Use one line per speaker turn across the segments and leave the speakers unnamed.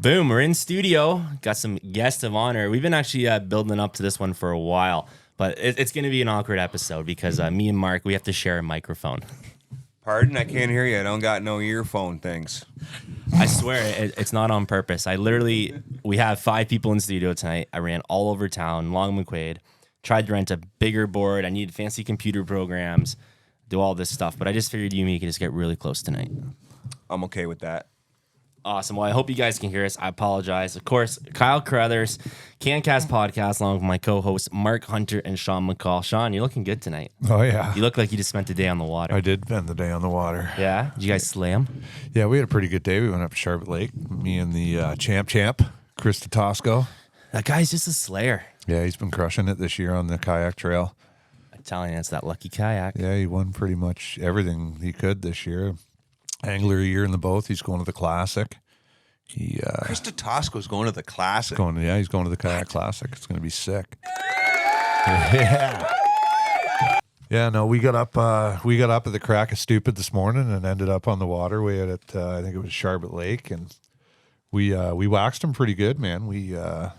Boom, we're in studio. Got some guests of honor. We've been actually building up to this one for a while, but it's going to be an awkward episode because me and Mark, we have to share a microphone.
Pardon? I can't hear you. I don't got no earphone things.
I swear it's not on purpose. We have 5 people in studio tonight. I ran all over town, Long McQuaid, tried to rent a bigger board. I needed fancy computer programs, do all this stuff, but I just figured you and me could just get really close tonight.
I'm okay with that.
Awesome. Well, I hope you guys can hear us. I apologize. Of course, Kyle Carruthers, Cancast podcast, along with my co-hosts Mark Hunter and Sean McCall. Sean, you're looking good tonight.
Oh, yeah.
You look like you just spent the day on the water.
I did spend the day on the water.
Yeah? Did you guys slam?
Yeah, we had a pretty good day. We went up to Charlotte Lake. Me and the champ, Chris Tosco.
That guy's just a slayer.
Yeah, he's been crushing it this year on the kayak trail.
I'm telling you, it's that lucky kayak.
Yeah, he won pretty much everything he could this year. Angler a year in the both. He's going to the Classic.
Chris Tosco's going to the Classic.
He's going to the Kayak Classic. It's going to be sick. Yeah. Yeah, no, we got up at the crack of stupid this morning and ended up on the waterway at I think it was Charlotte Lake, and we waxed him pretty good, man.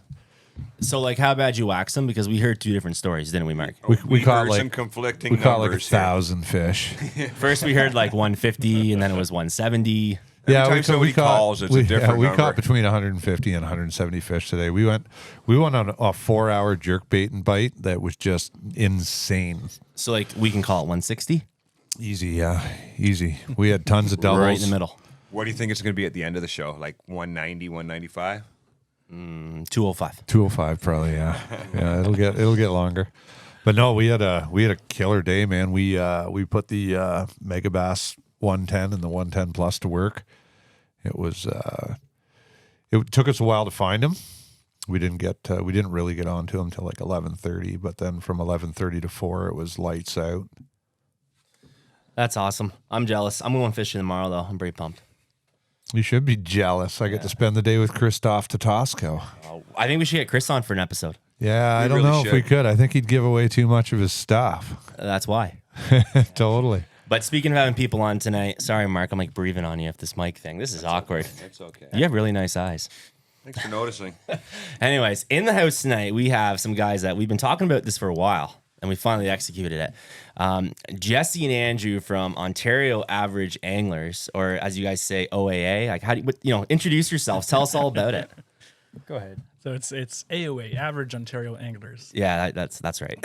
So, like, how bad you waxed them? Because we heard 2 different stories, didn't we, Mark?
We caught
some conflicting
we caught like
numbers
1,000 fish.
First, we heard like 150, and then it was 170.
Yeah,
time somebody calls, it's a different
we
number.
caught between 150 and 170 fish today. We went on a 4-hour jerk bait and bite that was just insane.
So, like, we can call it 160?
Easy, yeah, easy. We had tons of doubles.
Right in the middle.
What do you think it's going to be at the end of the show? Like 190, 195?
205.
205 probably, yeah. Yeah, it'll get longer. But no, we had a killer day, man. We put the Megabass 110 and the 110 plus to work. It was it took us a while to find him. We didn't really get onto him till like 11:30, but then from 11:30 to 4 it was lights out.
That's awesome. I'm jealous. I'm going fishing tomorrow, though. I'm pretty pumped.
You should be jealous. I get to spend the day with Christoph Tatosco.
I think we should get Chris on for an episode.
Yeah, I don't
really
know if we
should.
could. I think he'd give away too much of his stuff.
That's why.
Totally.
But speaking of having people on tonight, sorry, Mark, I'm like breathing on you with this mic thing. This is awkward.
It's okay.
You have really nice eyes.
Thanks for noticing.
Anyways, in the house tonight, we have some guys that we've been talking about this for a while, and we finally executed it. Jesse and Andrew from Ontario Average Anglers, or as you guys say, OAA. Like, how do you, introduce yourselves? Tell us all about it.
Go ahead. So it's AOA, Average Ontario Anglers.
Yeah, that's right.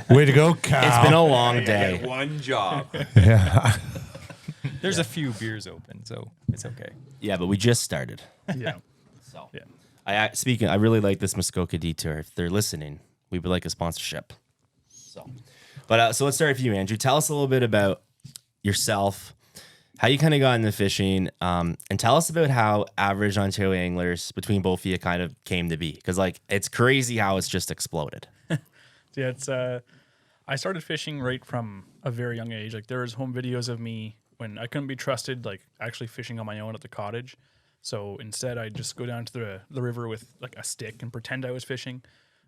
Way to go, Kyle.
It's been a long day.
Get one job.
Yeah.
There's a few beers open, so it's okay.
Yeah, but we just started.
Yeah.
So
Yeah.
I really like this Muskoka Detour. If they're listening, we would like a sponsorship. So let's start with you, Andrew. Tell us a little bit about yourself, how you kind of got into fishing, and tell us about how Average Ontario Anglers between both of you kind of came to be. Because it's crazy how it's just exploded.
Yeah, it's I started fishing right from a very young age. Like, there was home videos of me when I couldn't be trusted, like actually fishing on my own at the cottage. So instead, I'd just go down to the river with like a stick and pretend I was fishing.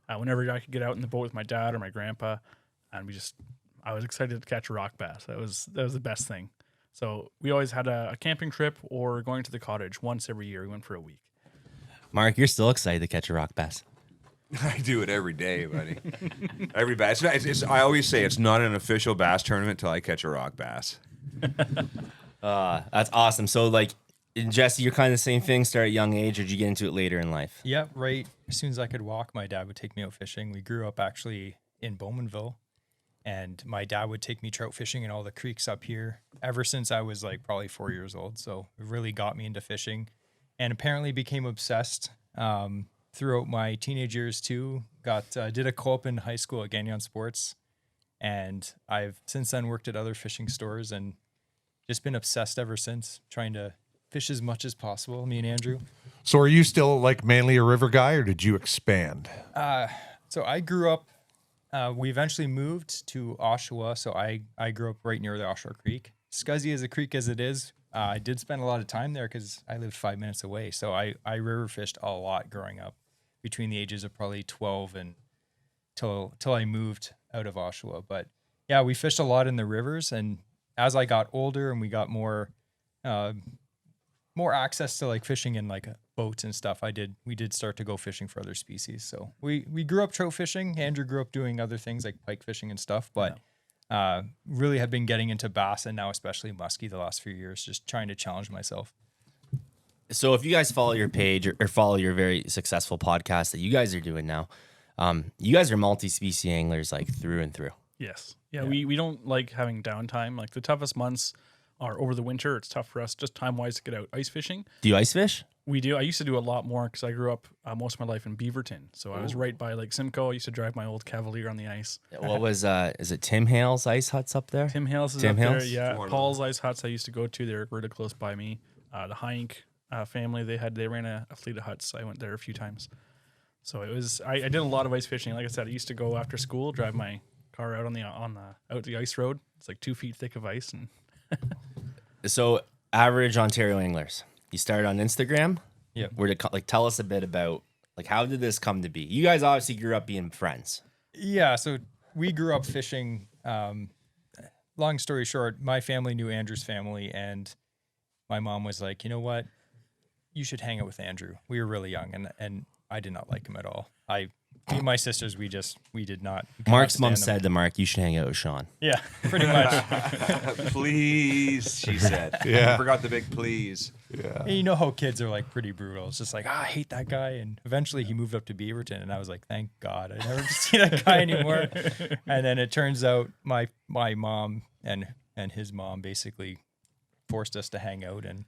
Whenever I could get out in the boat with my dad or my grandpa, and I was excited to catch a rock bass. That was the best thing. So we always had a camping trip or going to the cottage once every year. We went for a week.
Mark, you're still excited to catch a rock bass.
I do it every day, buddy. Every bass. I always say it's not an official bass tournament until I catch a rock bass.
That's awesome. So, Jesse, you're kind of the same thing. Start at a young age, or did you get into it later in life?
Yeah, right. As soon as I could walk, my dad would take me out fishing. We grew up actually in Bowmanville, and my dad would take me trout fishing in all the creeks up here ever since I was probably 4 years old. So it really got me into fishing, and apparently became obsessed throughout my teenage years too. Did a co-op in high school at Gagnon Sports, and I've since then worked at other fishing stores and just been obsessed ever since, trying to fish as much as possible, me and Andrew.
So are you still mainly a river guy, or did you expand?
So I grew up, we eventually moved to Oshawa. So I grew up right near the Oshawa Creek. Scuzzy as a creek as it is, I did spend a lot of time there because I lived 5 minutes away. So I river fished a lot growing up between the ages of probably 12 and till I moved out of Oshawa. But yeah, we fished a lot in the rivers. And as I got older and we got more more access to like fishing in like boats and stuff, we did start to go fishing for other species. So we grew up trout fishing. Andrew grew up doing other things like pike fishing and stuff, but really have been getting into bass and now especially muskie the last few years, just trying to challenge myself.
So if you guys follow your page or follow your very successful podcast that you guys are doing now, you guys are multi-species anglers like through and through.
Yes. Yeah, we don't like having downtime. Like the toughest months are over the winter. It's tough for us just time-wise to get out ice fishing.
Do you ice fish?
We do. I used to do a lot more because I grew up most of my life in Beaverton. So I was right by Lake Simcoe. I used to drive my old Cavalier on the ice.
What was, is it Tim Hale's ice huts up there?
Tim Hale's is
Tim
up there.
Hale's?
Yeah. Paul's ice huts I used to go to. They're really close by me. The Heinck family, they ran a fleet of huts. I went there a few times. So it was, I did a lot of ice fishing. Like I said, I used to go after school, drive my car out out the ice road. It's like 2 feet thick of ice. And
So average Ontario anglers, you started on Instagram.
Yeah.
Tell us a bit about like, how did this come to be? You guys obviously grew up being friends.
Yeah. So we grew up fishing. Long story short, my family knew Andrew's family, and my mom was like, you know what? You should hang out with Andrew. We were really young, and I did not like him at all. Me and my sisters, we did not.
Mark's mom said to Mark, you should hang out with Sean.
Yeah, pretty much.
Please, she said.
Yeah.
I forgot the big please.
Yeah.
And you know how kids are like pretty brutal. It's just like, I hate that guy. And eventually he moved up to Beaverton, and I was like, thank God, I never see that guy anymore. And then it turns out my mom and his mom basically forced us to hang out, and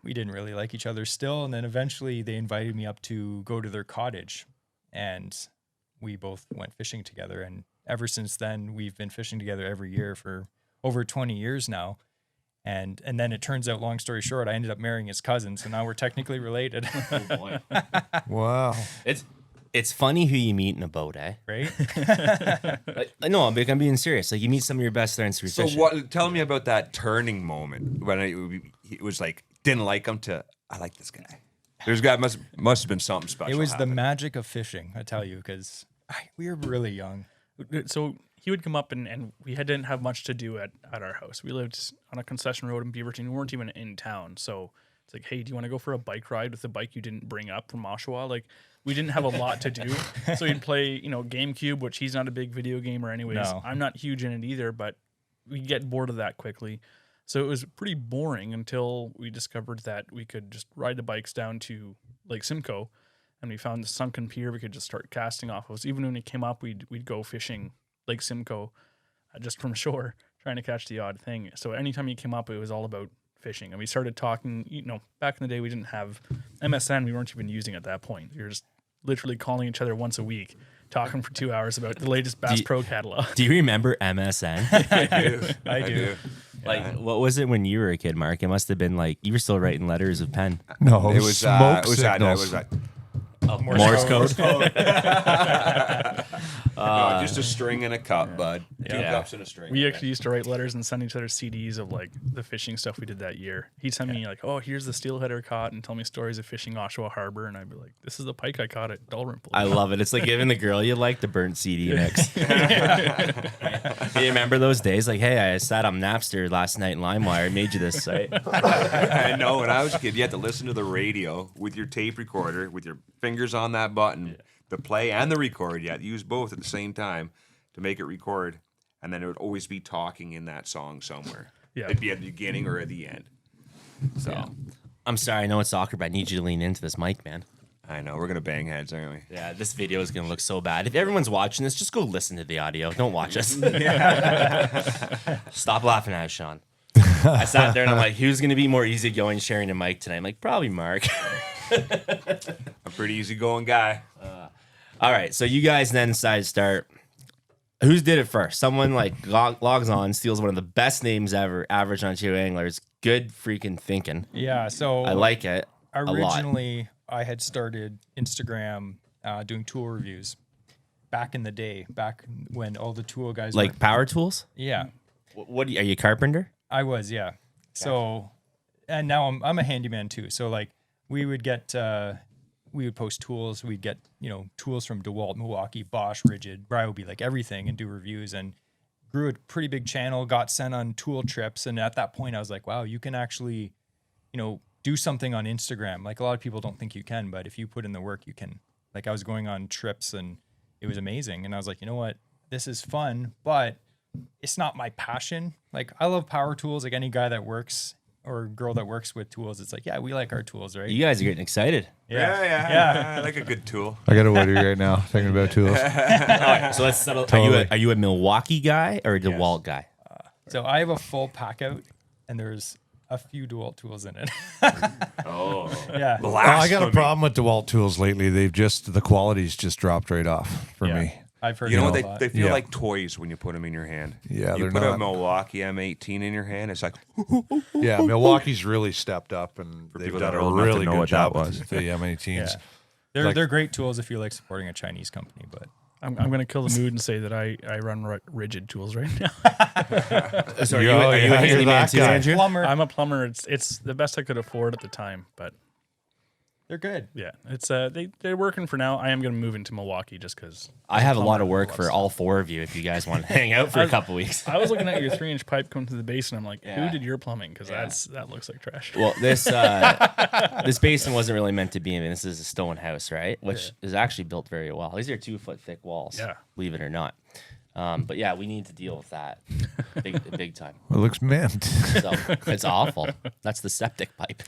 we didn't really like each other still. And then eventually they invited me up to go to their cottage, and we both went fishing together. And ever since then, we've been fishing together every year for over 20 years now. And then it turns out, long story short, I ended up marrying his cousin. So now we're technically related.
Oh boy.
Wow.
It's funny who you meet in a boat, eh?
Right?
No, I'm being serious. Like you meet some of your best friends through
So
fishing.
tell me about that turning moment when it was like, didn't like him to, I like this guy. Must have been something special.
It was the
happened.
magic of fishing, I tell you, because we were really young.
so he would come up and we didn't have much to do at our house. We lived on a concession road in Beaverton. We weren't even in town. So it's like, hey, do you want to go for a bike ride with the bike you didn't bring up from Oshawa? Like, we didn't have a lot to do. So he'd play, GameCube, which he's not a big video gamer anyways.
No.
I'm not huge in it either, but we get bored of that quickly. So it was pretty boring until we discovered that we could just ride the bikes down to Lake Simcoe, and we found the sunken pier we could just start casting off of. So even when he came up, we'd go fishing Lake Simcoe just from shore, trying to catch the odd thing. So anytime he came up, it was all about fishing. And we started talking, back in the day, we didn't have MSN. We weren't even using at that point. We were just literally calling each other once a week, talking for 2 hours about the latest Bass Pro catalog.
Do you remember MSN?
I do.
Like, what was it when you were a kid, Mark? It must have been like you were still writing letters of pen.
No,
It was
smoke
it was that. No, it
signals.
was that.
Morse code.
No, just a string and a cup, bud. Two
Yeah.
cups and a string.
We actually used to write letters and send each other CDs of like the fishing stuff we did that year. He'd send me like, oh, here's the steelheader caught, and tell me stories of fishing Oshawa Harbor, and I'd be like, this is the pike I caught at Dalrymple.
I love it. It's like giving the girl you like the burnt CD mix. Do you remember those days? Like, hey, I sat on Napster last night in LimeWire, made you this site.
I know. When I was a kid, you had to listen to the radio with your tape recorder, with your fingers on that button, the play and the record. You had to use both at the same time to make it record, and then it would always be talking in that song somewhere.
Yeah.
It'd be at the beginning or at the end. So
I'm sorry, I know it's awkward, but I need you to lean into this mic, man.
I know we're gonna bang heads, aren't we?
Yeah, this video is going to look so bad. If everyone's watching this, just go listen to the audio. Don't watch us. Stop laughing at us, Sean. I sat there and I'm like, who's going to be more easygoing sharing a mic tonight? I'm like, probably Mark.
I'm a pretty easygoing guy.
All right, so you guys then decide to start. Who's did it first? Someone like logs on, steals one of the best names ever, Average Ontario Anglers. Good freaking thinking.
Yeah. So
I like it a lot.
originally I had started Instagram doing tool reviews back in the day, back when all the tool guys
Like
were,
power tools?
yeah,
What are you a carpenter?
I was, yeah. So, and now I'm a handyman too. So like we would post tools. We'd get, tools from DeWalt, Milwaukee, Bosch, Rigid. Brian would be like everything and do reviews, and grew a pretty big channel, got sent on tool trips. And at that point I was like, wow, you can actually, do do something on Instagram. Like a lot of people don't think you can, but if you put in the work, you can. Like I was going on trips and it was amazing. And I was like, you know what? This is fun, but it's not my passion. Like I love power tools. Like any guy that works or girl that works with tools, it's like, yeah, we like our tools, right?
You guys are getting excited.
Yeah. I like a good tool.
I got a Woody right now thinking about tools.
All right, so let's settle.
Totally.
Are you a Milwaukee guy or a DeWalt guy?
So I have a full pack out and there's a few DeWalt tools in it.
Oh,
Yeah.
Oh, I got a problem with DeWalt tools lately. The quality's just dropped right off for
Yeah.
me.
I've heard
you know
that
what?
a lot.
They feel
Yeah.
like toys when you put them in your hand.
Yeah,
you
they're
put a
not.
Milwaukee M18 in your hand. It's like,
Yeah, Milwaukee's really stepped up, and they've
people
done
that
a
are old enough to
really
know
good
what
job
that
with
was.
the M18s.
Yeah. They're
Like-
great tools if you like supporting a Chinese company, but
I'm going to kill the mood and say that I run rigid tools right now.
So are you,
Oh,
are you
yeah,
a
you're
handyman
that
too,
guy.
Andrew?
plumber,
I'm a plumber. It's the best I could afford at the time, but
they're good.
yeah, it's they're working for now. I am going to move into Milwaukee just because
I have a lot of work for all four of you if you guys want to hang out for a couple weeks.
I was looking at your 3-inch pipe coming to the basin. I'm like,
Yeah.
who did your plumbing? Because that looks like trash.
Well, this basin wasn't really meant to be in. This is a stone house, right? Which is actually built very well. These are 2-foot thick walls.
Yeah.
Believe it or not. But yeah, we need to deal with that big time.
It looks mint.
So it's awful. That's the septic pipe.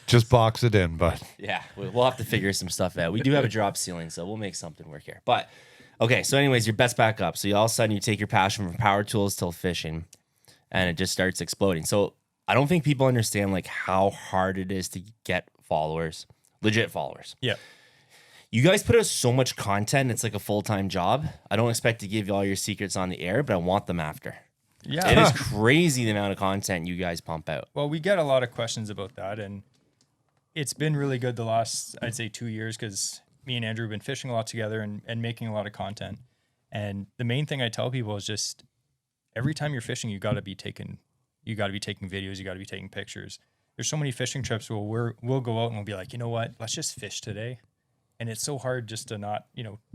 Just box it in, but
Yeah, we'll have to figure some stuff out. We do have a drop ceiling, so we'll make something work here. But okay, so anyways, your best back up. So you all of a sudden you take your passion from power tools till fishing, and it just starts exploding. So I don't think people understand like how hard it is to get followers, legit followers.
Yeah.
You guys put out so much content; it's like a full-time job. I don't expect to give you all your secrets on the air, but I want them after.
Yeah.
It is crazy the amount of content you guys pump out.
Well, we get a lot of questions about that, and it's been really good the last, I'd say, 2 years because me and Andrew have been fishing a lot together and making a lot of content. And the main thing I tell people is just every time you're fishing, you got to be taking videos, you got to be taking pictures. There's so many fishing trips where we'll go out and we'll be like, you know what, let's just fish today. And it's so hard just to not,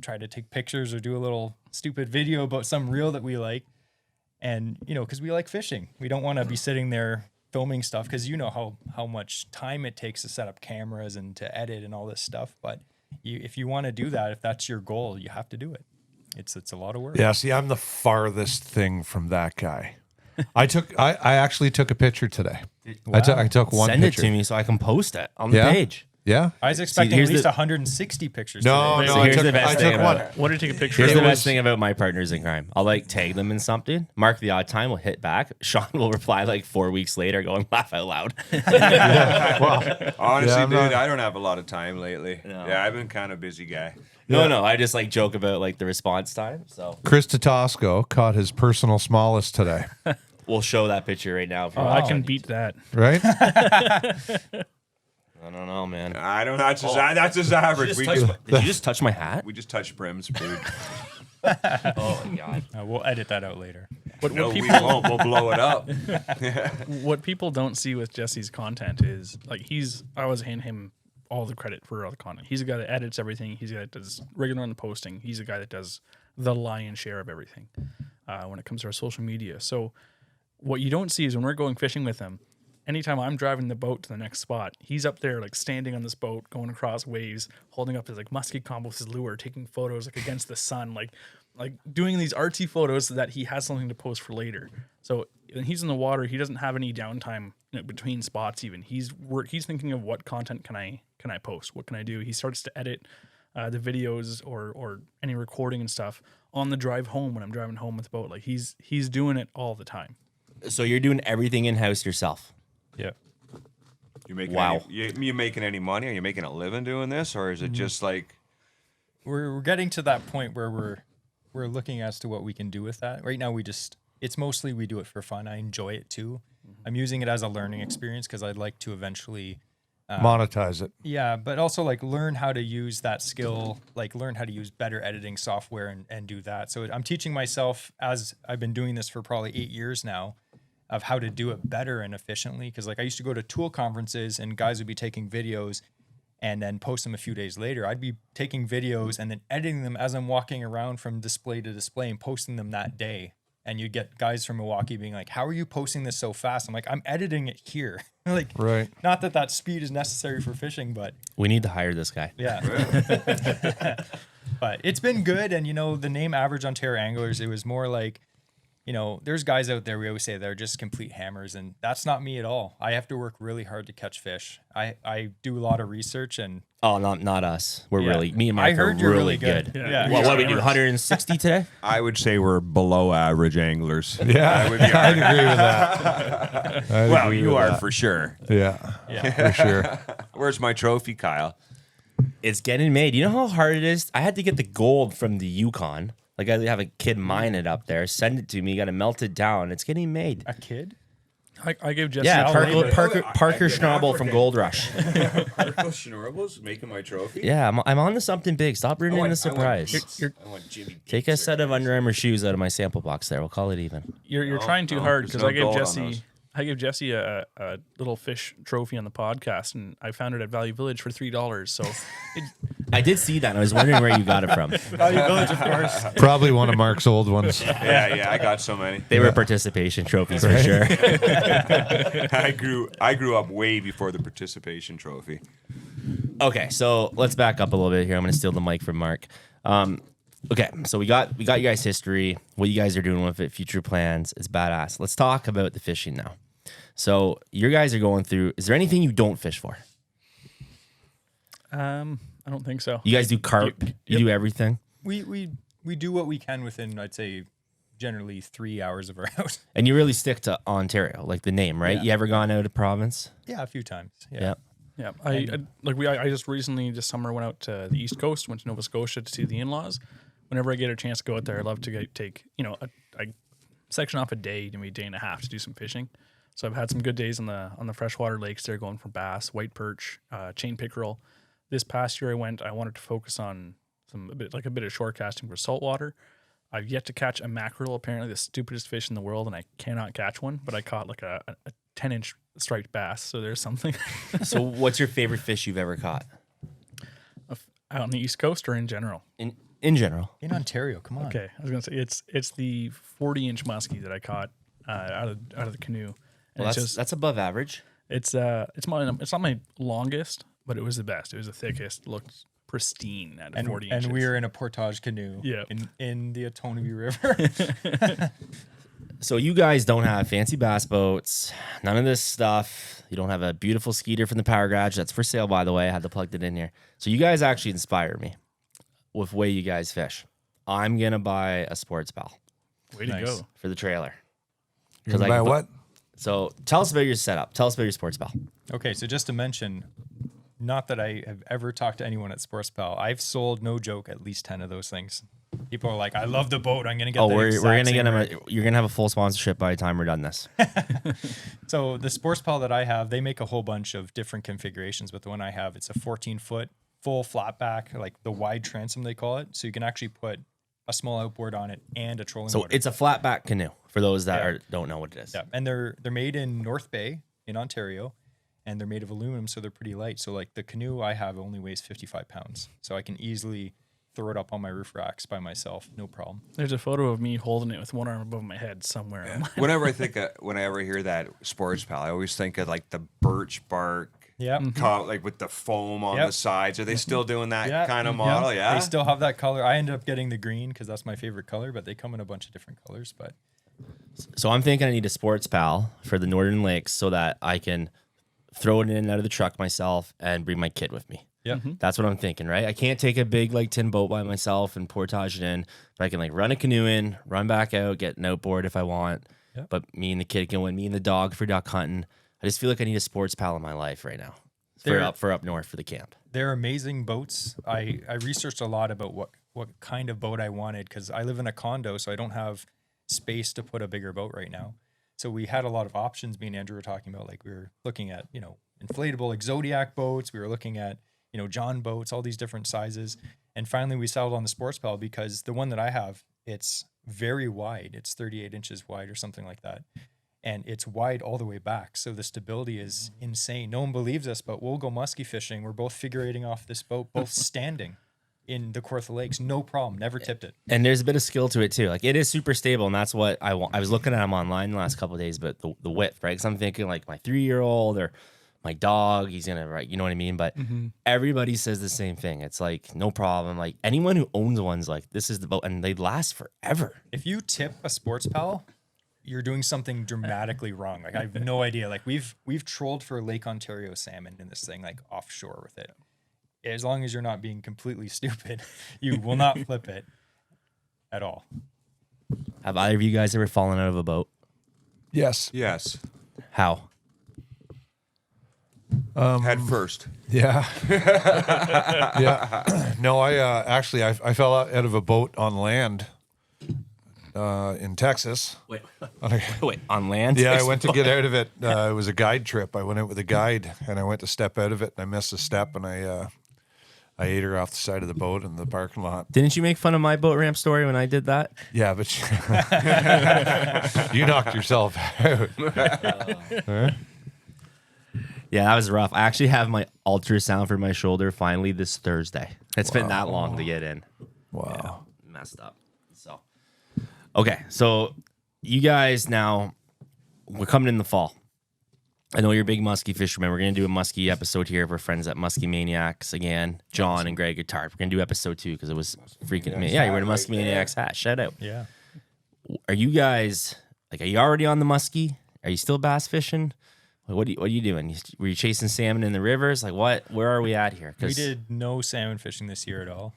try to take pictures or do a little stupid video about some reel that we like. And, because we like fishing. We don't want to be sitting there filming stuff because you know how much time it takes to set up cameras and to edit and all this stuff. But if you want to do that, if that's your goal, you have to do it. It's a lot of work.
yeah. See, I'm the farthest thing from that guy. I actually took a picture today. I took one
Send
picture.
it to me so I can post it on the
Yeah?
page.
Yeah.
I was expecting
here's
at least
the-
160 pictures
No,
today.
no.
So
I
here's
took,
the best
I
thing
took
about
one.
it.
What did you take a picture
Here's
of?
the best thing about my partners in crime. I'll like tag them in something. Mark the odd time will hit back. Sean will reply like 4 weeks later, going laugh out loud.
honestly,
Yeah, I'm
dude,
not-
I don't have a lot of time lately.
No.
Yeah, I've been kind of busy guy.
No, I just like joke about like the response time. So
Chris Tatosco caught his personal smallest today.
we'll show that picture right now. If you
Oh,
want.
I can beat that.
Right?
I don't know, man.
I don't. That's his average.
Did you just touch my hat?
We just touch brims, dude.
Oh my god.
We'll edit that out later.
But
No,
what
we
people
won't. We'll blow it up.
what people don't see with Jesse's content is like I always hand him all the credit for all the content. He's the guy that edits everything. He's the guy that does regular on the posting. He's the guy that does the lion's share of everything when it comes to our social media. So what you don't see is when we're going fishing with him, anytime I'm driving the boat to the next spot, he's up there like standing on this boat, going across waves, holding up his like musky combo with his lure, taking photos like against the sun, like doing these artsy photos so that he has something to post for later. So when he's in the water, he doesn't have any downtime between spots. Even he's thinking of what content can I post? What can I do? He starts to edit the videos or any recording and stuff on the drive home when I'm driving home with the boat. Like he's doing it all the time.
So you're doing everything in house yourself.
Yeah.
You making
Wow.
you making any money? Are you making a living doing this, or is it just like?
We're getting to that point where we're looking as to what we can do with that. Right now it's mostly we do it for fun. I enjoy it too. I'm using it as a learning experience because I'd like to eventually
Monetize it.
yeah, but also like learn how to use that skill, like learn how to use better editing software and do that. So I'm teaching myself as I've been doing this for probably 8 years now of how to do it better and efficiently. Cause like I used to go to tool conferences and guys would be taking videos and then post them a few days later. I'd be taking videos and then editing them as I'm walking around from display to display and posting them that day. And you'd get guys from Milwaukee being like, how are you posting this so fast? I'm like, I'm editing it here. Like,
Right.
not that speed is necessary for fishing, but
We need to hire this guy.
yeah. But it's been good. And, the name Average Ontario Anglers, it was more like, there's guys out there, we always say they're just complete hammers. And that's not me at all. I have to work really hard to catch fish. I do a lot of research and.
Oh, not us. We're
Yeah.
really, me and
I
Mike
heard
are
you're
really
really
good.
good.
Yeah.
What do we do? 160 today?
I would say we're below average anglers.
Yeah,
That would be
I'd
our-
agree with that. I'd
Well,
agree
you
with
are
that.
for sure.
Yeah, for sure.
Where's my trophy, Kyle?
It's getting made. You know how hard it is? I had to get the gold from the Yukon. Like, I have a kid mine it up there, send it to me, got to melt it down. It's getting made.
A kid?
I gave Jesse
Yeah,
a
Parker Schnabel from Gold Rush.
Parker Schnorabel's making my trophy.
Yeah, I'm on to something big. Stop ruining the surprise.
I want Jimmy.
Take a set of Under Armour shoes out of my sample box there. We'll call it even.
You're trying too
no,
hard
there's
because
no
I gave
gold on
Jesse
those.
a little fish trophy on the podcast, and I found it at Value Village for $3. So
I did see that. And I was wondering where you got it from.
Value Village, of course.
Probably one of Mark's old ones.
Yeah, I got so many.
They were participation trophies for sure.
I grew up way before the participation trophy.
Okay, so let's back up a little bit here. I'm going to steal the mic from Mark. Okay, so we got you guys' history, what you guys are doing with it, future plans. It's badass. Let's talk about the fishing now. So you guys are going through. Is there anything you don't fish for?
I don't think so.
You guys do carp. You do everything,
We do what we can within, I'd say, generally 3 hours of our house.
and you really stick to Ontario, like the name, right?
Yeah.
You ever gone out of province?
Yeah, a few times.
Yeah.
Yeah, I just recently this summer went out to the East Coast, went to Nova Scotia to see the in-laws. Whenever I get a chance to go out there, I love to take I section off a day, maybe a day and a half to do some fishing. So I've had some good days on the freshwater lakes there, going for bass, white perch, chain pickerel. This past year I wanted to focus on a bit of shore casting for saltwater. I've yet to catch a mackerel, apparently the stupidest fish in the world, and I cannot catch one, but I caught like a 10-inch striped bass, so there's something.
So what's your favorite fish you've ever caught?
Out on the East Coast or in general?
In general?
In Ontario, come on.
Okay, I was gonna say it's the 40-inch muskie that I caught out of the canoe. And
Well,
it's
that's above average.
it's not my longest, but it was the best. It was the thickest. Looked pristine at 40 inches.
And we were in a portage canoe
Yeah.
in the Otonabee River.
So you guys don't have fancy bass boats, none of this stuff. You don't have a beautiful skeeter from the Power Garage. That's for sale, by the way. I had to plug it in here. So you guys actually inspire me with the way you guys fish. I'm going to buy a sports pal
Way to
Nice.
go.
for the trailer.
You're gonna buy what?
So tell us about your setup. Tell us about your sports pal.
Okay, so just to mention, not that I have ever talked to anyone at Sports Pal, I've sold, no joke, at least 10 of those things. People are like, I love the boat. I'm going to get
Oh,
the
we're
exact
going to
same
get him.
rig."
You're going to have a full sponsorship by the time we're done this.
So the Sports Pal that I have, they make a whole bunch of different configurations, but the one I have, it's a 14-foot full flat back, like the wide transom they call it. So you can actually put a small outboard on it and a trolling
So
motor.
it's a flat back canoe for those that
Yeah.
don't know what it is.
Yeah, and they're made in North Bay in Ontario, and they're made of aluminum, so they're pretty light. So like the canoe I have only weighs 55 pounds, so I can easily throw it up on my roof racks by myself, no problem.
There's a photo of me holding it with one arm above my head somewhere.
Whenever I hear that sports pal, I always think of like the birch bark,
Yeah,
like with the foam on
Yep.
the sides. Are they still doing that
Yeah.
kind of model? Yeah.
They still have that color. I ended up getting the green because that's my favorite color, but they come in a bunch of different colors. But
So I'm thinking I need a sports pal for the Northern Lakes so that I can throw it in and out of the truck myself and bring my kid with me.
yeah,
That's what I'm thinking, right? I can't take a big like tin boat by myself and portage it in, but I can like run a canoe in, run back out, get an outboard if I want.
Yep.
But me and the kid can win, me and the dog for duck hunting. I just feel like I need a sports pal in my life right now for up north for the camp.
they're amazing boats. I researched a lot about what kind of boat I wanted because I live in a condo, so I don't have space to put a bigger boat right now. So we had a lot of options. Me and Andrew were talking about, like we were looking at, inflatable like Zodiac boats. We were looking at, John boats, all these different sizes. And finally we settled on the Sports Pal because the one that I have, it's very wide. It's 38 inches wide or something like that. And it's wide all the way back. So the stability is insane. No one believes us, but we'll go muskie fishing. We're both figure eighting off this boat, both standing. in the Carruthers Lakes, no problem. Never tipped it.
And there's a bit of skill to it too. Like it is super stable, and that's what I want. I was looking at them online the last couple of days, but the width, right? Because I'm thinking like my 3-year-old or my dog, he's gonna, right? You know what I mean? But everybody says the same thing. It's like no problem. Like anyone who owns one's like, this is the boat, and they last forever.
If you tip a sports pal, you're doing something dramatically wrong. Like I have no idea. Like we've trolled for Lake Ontario salmon in this thing, like offshore with it. As long as you're not being completely stupid, you will not flip it at all.
Have either of you guys ever fallen out of a boat?
Yes.
Yes.
How?
Head first.
Yeah. Yeah. No, I fell out of a boat on land in Texas.
Wait, on land?
Yeah, I went to get out of it. It was a guide trip. I went out with a guide, and I went to step out of it, and I missed a step, and I ate her off the side of the boat in the parking lot.
Didn't you make fun of my boat ramp story when I did that?
Yeah, but you knocked yourself out.
Yeah, that was rough. I actually have my ultrasound for my shoulder finally this Thursday. It's been that long to get in.
Wow.
Yeah, messed up. So, okay. So you guys now, we're coming in the fall. I know you're big muskie fishermen. We're going to do a muskie episode here of our friends at Muskie Maniacs again. John and Greg are tired. We're going to do episode 2 because it was freaking amazing. Yeah, you're wearing a Muskie Maniacs hat. Shout out.
Yeah.
Are you guys, like, are you already on the muskie? Are you still bass fishing? What are you doing? Were you chasing salmon in the rivers? Like what? Where are we at here?
We did no salmon fishing this year at all.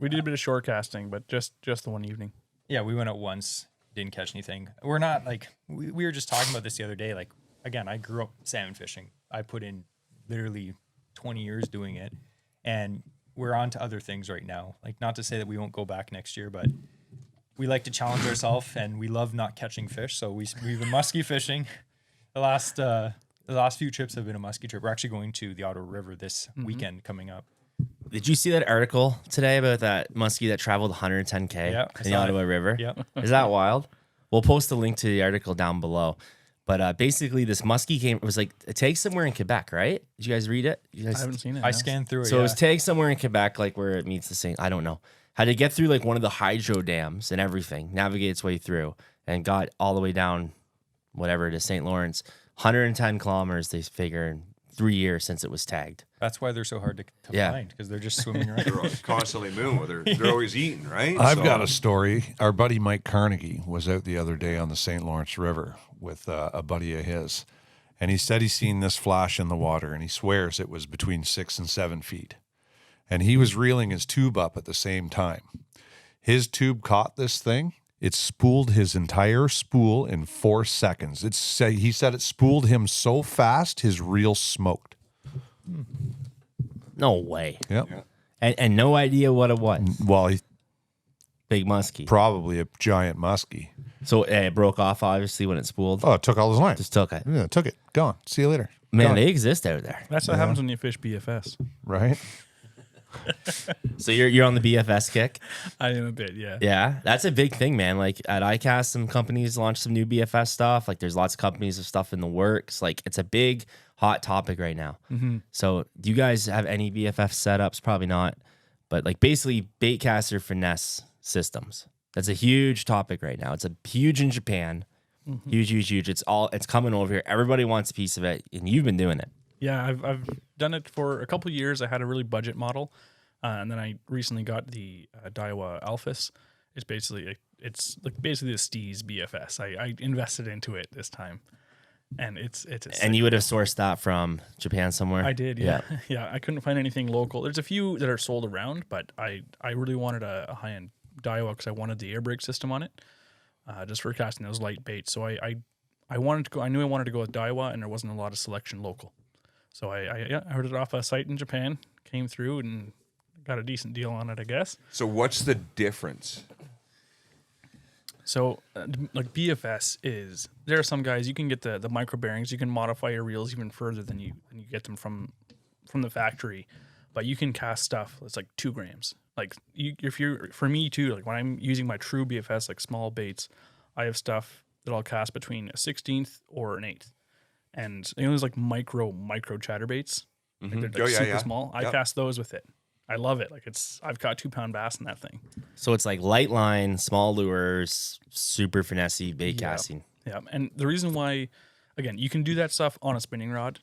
We did a bit of shore casting, but just the one evening.
Yeah, we went out once, didn't catch anything. We're not like we were just talking about this the other day. Like again, I grew up salmon fishing. I put in literally 20 years doing it, and we're on to other things right now. Like not to say that we won't go back next year, but we like to challenge ourselves, and we love not catching fish. So we've been muskie fishing. The last few trips have been a muskie trip. We're actually going to the Ottawa River this weekend coming up.
Did you see that article today about that muskie that traveled 110K in the Ottawa River?
Yeah.
Is that wild? We'll post a link to the article down below. But basically, this muskie it was like tagged somewhere in Quebec, right? Did you guys read it?
I haven't seen it.
I
no.
scanned through it.
So it was tagged somewhere in Quebec, like where it meets the St. I don't know. Had to get through like one of the hydro dams and everything, navigate its way through, and got all the way down, whatever it is, St. Lawrence. 110 kilometers, they figure, in 3 years since it was tagged.
That's why they're so hard to find, because they're just swimming around.
They're constantly moving. They're always eating, right?
I've got a story. Our buddy Mike Carnegie was out the other day on the St. Lawrence River with a buddy of his, and he said he's seen this flash in the water, and he swears it was between 6 and 7 feet. And he was reeling his tube up at the same time. His tube caught this thing. It spooled his entire spool in 4 seconds. He said it spooled him so fast, his reel smoked.
No way.
Yep.
Yeah.
And no idea what it was.
Well, he
Big muskie.
probably a giant muskie.
So it broke off, obviously, when it spooled.
Oh, it took all his line.
Just took it.
Yeah, took it. Gone. See you later.
Man,
Gone.
they exist out there.
That's what happens when you fish BFS.
Right?
So you're on the BFS kick?
I am a bit, yeah.
Yeah, that's a big thing, man. Like at ICAST, some companies launch some new BFS stuff. Like there's lots of companies of stuff in the works. Like it's a big hot topic right now. So do you guys have any BFF setups? Probably not. But like basically baitcaster finesse systems. That's a huge topic right now. It's a huge in Japan. Huge. It's coming over here. Everybody wants a piece of it, and you've been doing it.
Yeah, I've done it for a couple of years. I had a really budget model, and then I recently got the Daiwa Alphys. It's basically the Steez BFS. I invested into it this time, and it's
And you would have sourced that from Japan somewhere?
I did, yeah. Yeah, I couldn't find anything local. There's a few that are sold around, but I really wanted a high-end Daiwa because I wanted the air brake system on it, just for casting those light baits. So I wanted to go. I knew I wanted to go with Daiwa, and there wasn't a lot of selection local. So I heard it off a site in Japan, came through, and got a decent deal on it, I guess.
So what's the difference?
So like BFS is, there are some guys, you can get the micro bearings, you can modify your reels even further than you get them from the factory, but you can cast stuff that's like 2 grams. Like for me too, like when I'm using my true BFS, like small baits, I have stuff that I'll cast between a 16th or an 8th. And there's like micro chatterbaits. Like they're like super small. I cast those with it. I love it. Like I've caught 2-pound bass in that thing.
So it's like light line, small lures, super finessey bait casting.
Yeah. And the reason why, again, you can do that stuff on a spinning rod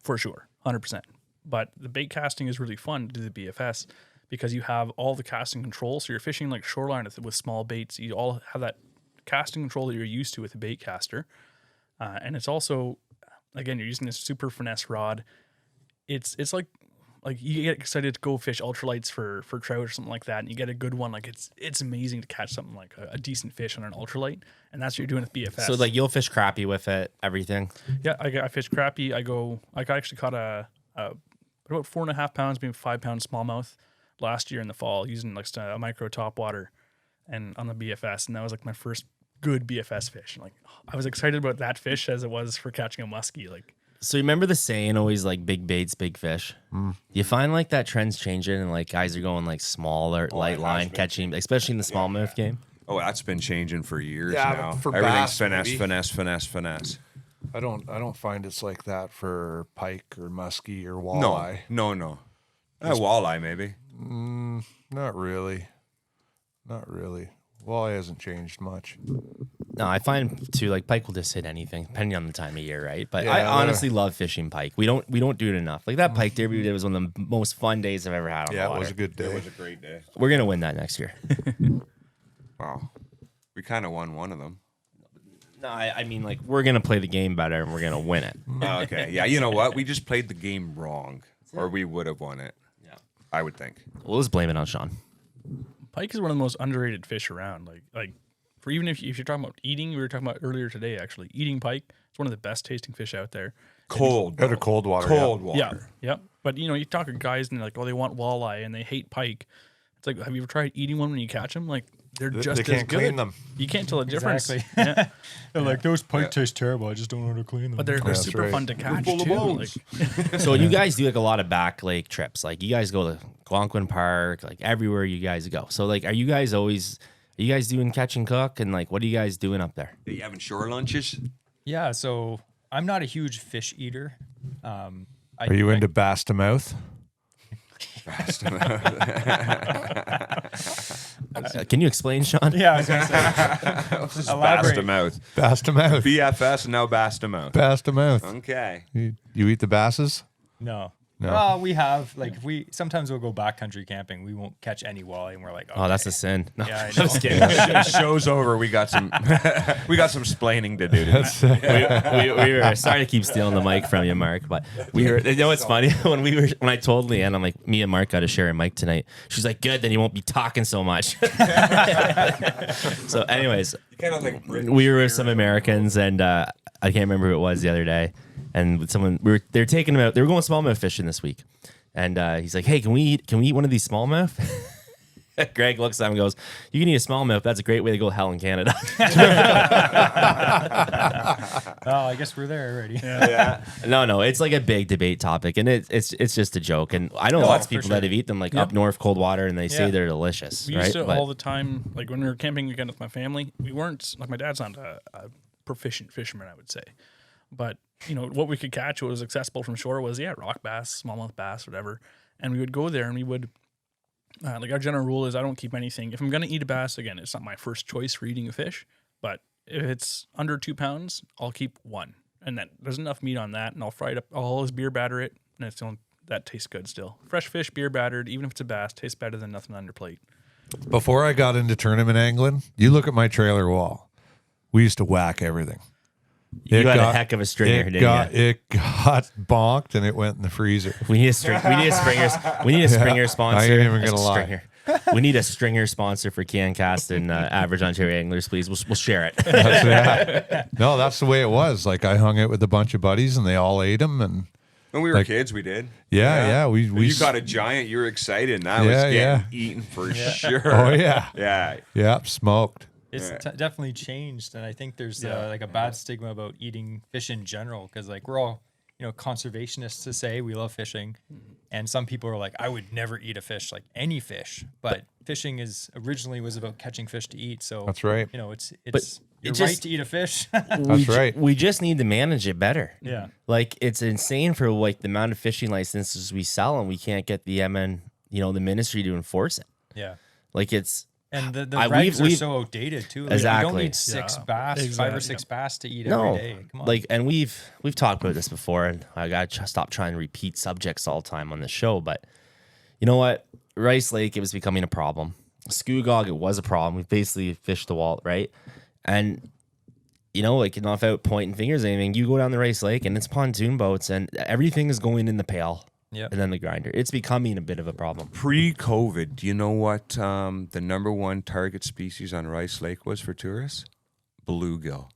for sure, 100%. But the bait casting is really fun to do the BFS because you have all the casting control. So you're fishing like shoreline with small baits. You all have that casting control that you're used to with a bait caster. And it's also, again, you're using this super finesse rod. It's like you get excited to go fish ultralights for trout or something like that, and you get a good one. Like it's amazing to catch something like a decent fish on an ultralight, and that's what you're doing with BFS.
So like you'll fish crappie with it, everything.
Yeah, I fish crappie. I actually caught about 4.5 pounds, maybe 5 pound smallmouth last year in the fall using like a micro topwater and on the BFS, and that was like my first good BFS fish. And like I was excited about that fish as it was for catching a muskie. Like.
So you remember the saying always like big baits, big fish? Do you find like that trend's changing and like guys are going like smaller, light line catching, especially in the smallmouth game?
Oh, that's been changing for years
Yeah,
now.
but for
Everything's
bass,
finesse.
I don't find it's like that for pike or muskie or walleye.
No. Walleye maybe.
Not really. Walleye hasn't changed much.
No, I find too like pike will just hit anything depending on the time of year, right? But
Yeah,
I honestly love fishing pike. We don't do it enough. Like that pike derby we did was one of the most fun days I've ever had on the
Yeah,
water.
it was a good day.
It was a great day.
We're gonna win that next year.
Wow. We kind of won one of them.
No, I mean like we're gonna play the game better and we're gonna win it.
Oh, okay. Yeah, you know what? We just played the game wrong, or we would have won it.
Yeah.
I would think.
We'll just blame it on Sean.
Pike is one of the most underrated fish around. Like for even if you're talking about eating, we were talking about earlier today actually. Eating pike, it's one of the best tasting fish out there.
Cold.
Out of cold water.
Cold
yeah.
water.
Yeah, yeah. But you talk to guys and they're like, oh, they want walleye and they hate pike. It's like, have you ever tried eating one when you catch them? Like they're just
They
as
can't
good.
clean them.
You can't tell the difference.
Exactly.
Yeah.
They're like, those pike taste terrible. I just don't know how to clean them.
But they're
That's
super
right.
fun to catch
full of
too.
bones.
Like,
So you guys do like a lot of back lake trips. Like you guys go to Algonquin Park, like everywhere you guys go. So like, are you guys doing catch and cook? And like, what are you guys doing up there?
Are you having shore lunches?
Yeah, so I'm not a huge fish eater.
Are you into bass to mouth?
Can you explain, Sean?
Yeah, I was gonna say.
Bass to
Elaborate.
mouth.
Bass to mouth.
BFS and now bass to mouth.
Bass to mouth.
Okay.
You eat the basses?
No.
No.
Well, we have like if sometimes we'll go backcountry camping. We won't catch any walleye, and we're like,
Oh, that's a sin. No,
yeah, I
I'm
know.
just kidding.
Show's over. We got some splaining to do.
we were sorry to keep stealing the mic from you, Mark, but we were. You know what's funny when I told Leanne, I'm like, me and Mark got to share a mic tonight. She's like, good, then you won't be talking so much. So, anyways,
Kind of like
we were with some Americans, and I can't remember who it was the other day. And with someone, they were taking them out. They were going smallmouth fishing this week, and he's like, "Hey, can we eat one of these smallmouth?" Greg looks at him and goes, "You can eat a smallmouth. That's a great way to go to hell in Canada."
Oh, I guess we're there already.
yeah.
No, it's like a big debate topic, and it's just a joke. And I know lots of
for
people
sure.
that have eaten them like up north, cold water, and they say
Yeah.
they're delicious.
we
right?
used to
But-
all the time, like when we were camping again with my family, we weren't like my dad's not a proficient fisherman, I would say, but what we could catch, what was accessible from shore was rock bass, smallmouth bass, whatever, and we would go there and we would. Like our general rule is I don't keep anything. If I'm going to eat a bass, again, it's not my first choice for eating a fish, but if it's under 2 pounds, I'll keep one. And then there's enough meat on that, and I'll fry it up. I'll always beer batter it, and that tastes good still. Fresh fish, beer battered, even if it's a bass, tastes better than nothing on your plate.
Before I got into tournament angling, you look at my trailer wall. We used to whack everything.
you had a heck of a stringer, didn't you?
It got bonked and it went in the freezer.
We need a stringer sponsor.
I ain't even
A
gonna lie.
stringer. We need a stringer sponsor for CanCast and Average Ontario Anglers, please. We'll share it.
No, that's the way it was. Like I hung out with a bunch of buddies and they all ate them. And
When we were
Like-
kids, we did.
yeah, we
You got a giant, you were excited, and that was
Yeah,
getting
yeah.
eaten for sure.
Oh yeah,
Yeah.
smoked.
It's definitely changed, and I think there's like a bad stigma about eating fish in general because like we're all conservationists to say we love fishing, and some people are like, I would never eat a fish, like any fish, but fishing originally was about catching fish to eat. So
That's right.
It's
it
you're
just-
right to eat a fish.
That's right.
We just need to manage it better.
Yeah.
Like it's insane for like the amount of fishing licenses we sell, and we can't get the the ministry to enforce it.
Yeah.
Like it's
And the
I-
regs
we've-
are so outdated too. Like, You
Exactly.
don't need six
Yeah,
bass, 5 or
exactly.
6 bass to eat
no,
every day. Come on.
like, and we've talked about this before, and I gotta stop trying to repeat subjects all the time on the show. But you know what? Rice Lake, it was becoming a problem. Scugog, it was a problem. We basically fished the wall, right? And like not without pointing fingers or anything, you go down the Rice Lake and it's pontoon boats and everything is going in the pail.
Yep.
And then the grinder. It's becoming a bit of a problem.
Pre-COVID, do you know what the number one target species on Rice Lake was for tourists? Bluegill.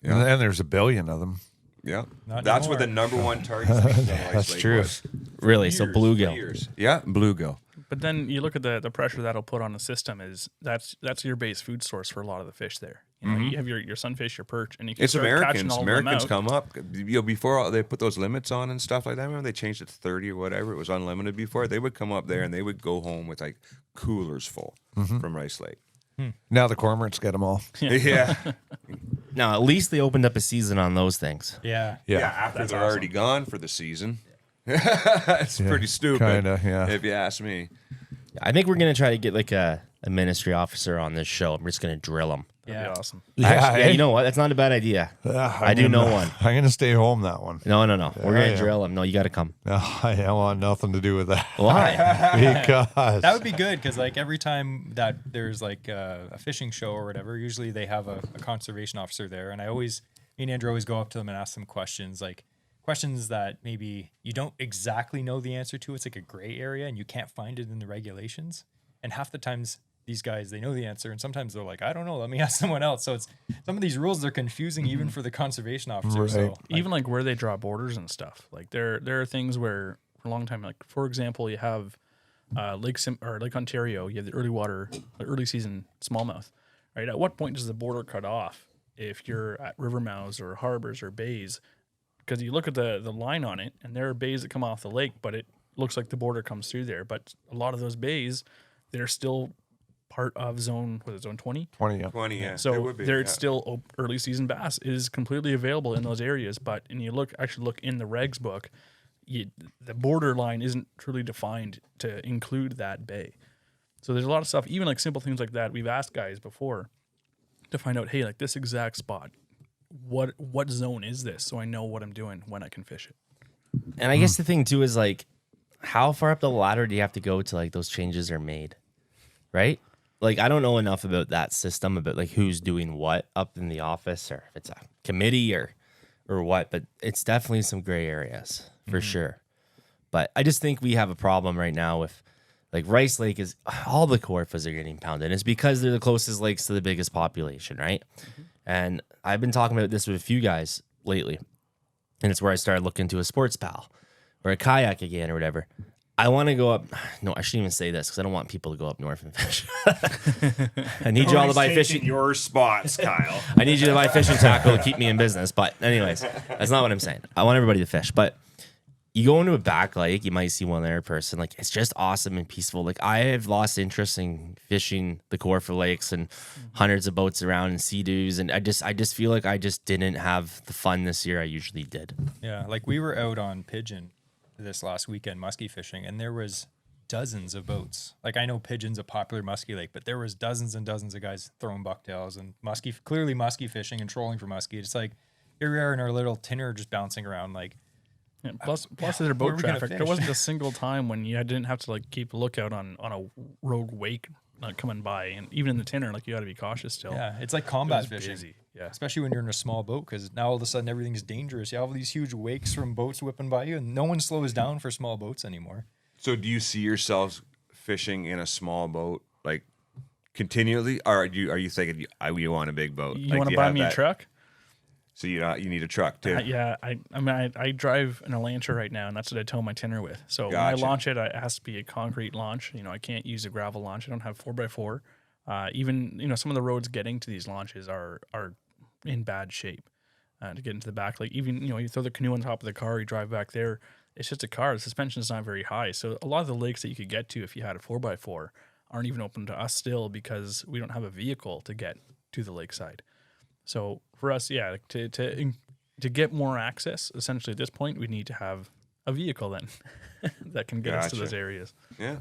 Yeah.
And there's a billion of them.
Yeah,
Not
that's what the
anymore.
number one target species on Rice
That's
Lake
true.
was.
Really? So
Years,
bluegill.
years. Yeah, bluegill.
But then you look at the pressure that'll put on the system is that's your base food source for a lot of the fish there. You have your sunfish, your perch, and you can
It's
start catching
Americans.
all of them
Americans
out.
come up. Before they put those limits on and stuff like that. Remember they changed it to 30 or whatever. It was unlimited before. They would come up there and they would go home with like coolers full from Rice Lake.
Now the cormorants get them all.
Yeah.
Now, at least they opened up a season on those things.
Yeah.
Yeah,
Yeah.
after they're already gone for the season. It's pretty stupid.
kinda, yeah.
If you ask me.
I think we're going to try to get like a ministry officer on this show. I'm just going to drill him.
That'd
Yeah.
be awesome.
Actually,
eh?
you know what? That's not a bad idea. I do know one.
I'm gonna stay home that one.
No. We're going to
yeah.
drill him. No, you got to come.
I want nothing to do with that.
Why?
Because
That would be good because like every time that there's like a fishing show or whatever, usually they have a conservation officer there, and me and Andrew always go up to them and ask them questions that maybe you don't exactly know the answer to. It's like a gray area and you can't find it in the regulations. And half the times these guys, they know the answer, and sometimes they're like, I don't know, let me ask someone else. So it's some of these rules are confusing even for the conservation officer.
Right.
So
Even like where they draw borders and stuff. Like there are things where for a long time, like for example, you have Lake Ontario, you have the early season smallmouth. Right? At what point does the border cut off if you're at river mouths or harbors or bays? Because you look at the line on it, and there are bays that come off the lake, but it looks like the border comes through there. But a lot of those bays, they're still part of zone 20?
20. Yeah.
20, yeah. it
So
would be,
there's
yeah.
still early season bass is completely available in those areas. But and you look in the regs book, the border line isn't truly defined to include that bay. So there's a lot of stuff, even like simple things like that. We've asked guys before to find out, hey, like this exact spot, what zone is this, so I know what I'm doing when I can fish it.
And I guess the thing too is like, how far up the ladder do you have to go to like those changes are made, right? Like I don't know enough about that system, about like who's doing what up in the office, or if it's a committee or what. But it's definitely some gray areas for sure. But I just think we have a problem right now with like Rice Lake is all the Corfas are getting pounded. It's because they're the closest lakes to the biggest population, right? And I've been talking about this with a few guys lately. And it's where I started looking into a sports pal or a kayak again or whatever. I want to go up. No, I shouldn't even say this because I don't want people to go up north and fish. I need you all to buy fishing.
your spots, Kyle.
I need you to buy fishing tackle to keep me in business. But anyways, that's not what I'm saying. I want everybody to fish. But you go into a back lake, you might see one there person. Like it's just awesome and peaceful. Like I have lost interest in fishing the Corfa lakes and hundreds of boats around and sea-doos. And I just feel like I just didn't have the fun this year I usually did.
yeah, like we were out on Pigeon this last weekend muskie fishing, and there was dozens of boats. Like I know Pigeon's a popular muskie lake, but there was dozens and dozens of guys throwing bucktails and clearly muskie fishing and trolling for muskie. It's like here we are in our little tinner just bouncing around. Like
Yeah, plus their
where
boat
are we gonna
traffic. There
fish?
wasn't a single time when you didn't have to like keep a lookout on a rogue wake coming by, and even in the tinner, like you got to be cautious still.
yeah, it's like
It
combat
was
fishing.
busy. Yeah.
Especially when you're in a small boat, because now all of a sudden everything's dangerous. You have all these huge wakes from boats whipping by you, and no one slows down for small boats anymore.
So do you see yourselves fishing in a small boat like continually, or are you thinking you want a big boat?
You
Like,
want
do
to buy
have
me a
that-
truck?
So you need a truck too.
Yeah, I drive an Elantra right now, and that's what I tow my tinner with. So when I
Gotcha.
launch it, it has to be a concrete launch. I can't use a gravel launch. I don't have 4x4. Even some of the roads getting to these launches are in bad shape to get into the back. Like even you throw the canoe on top of the car, you drive back there. It's just a car. The suspension is not very high. So a lot of the lakes that you could get to if you had a 4x4 aren't even open to us still because we don't have a vehicle to get to the lakeside. So for us, yeah, to get more access, essentially at this point, we need to have a vehicle then that can get us to
Gotcha.
those areas.
Yeah.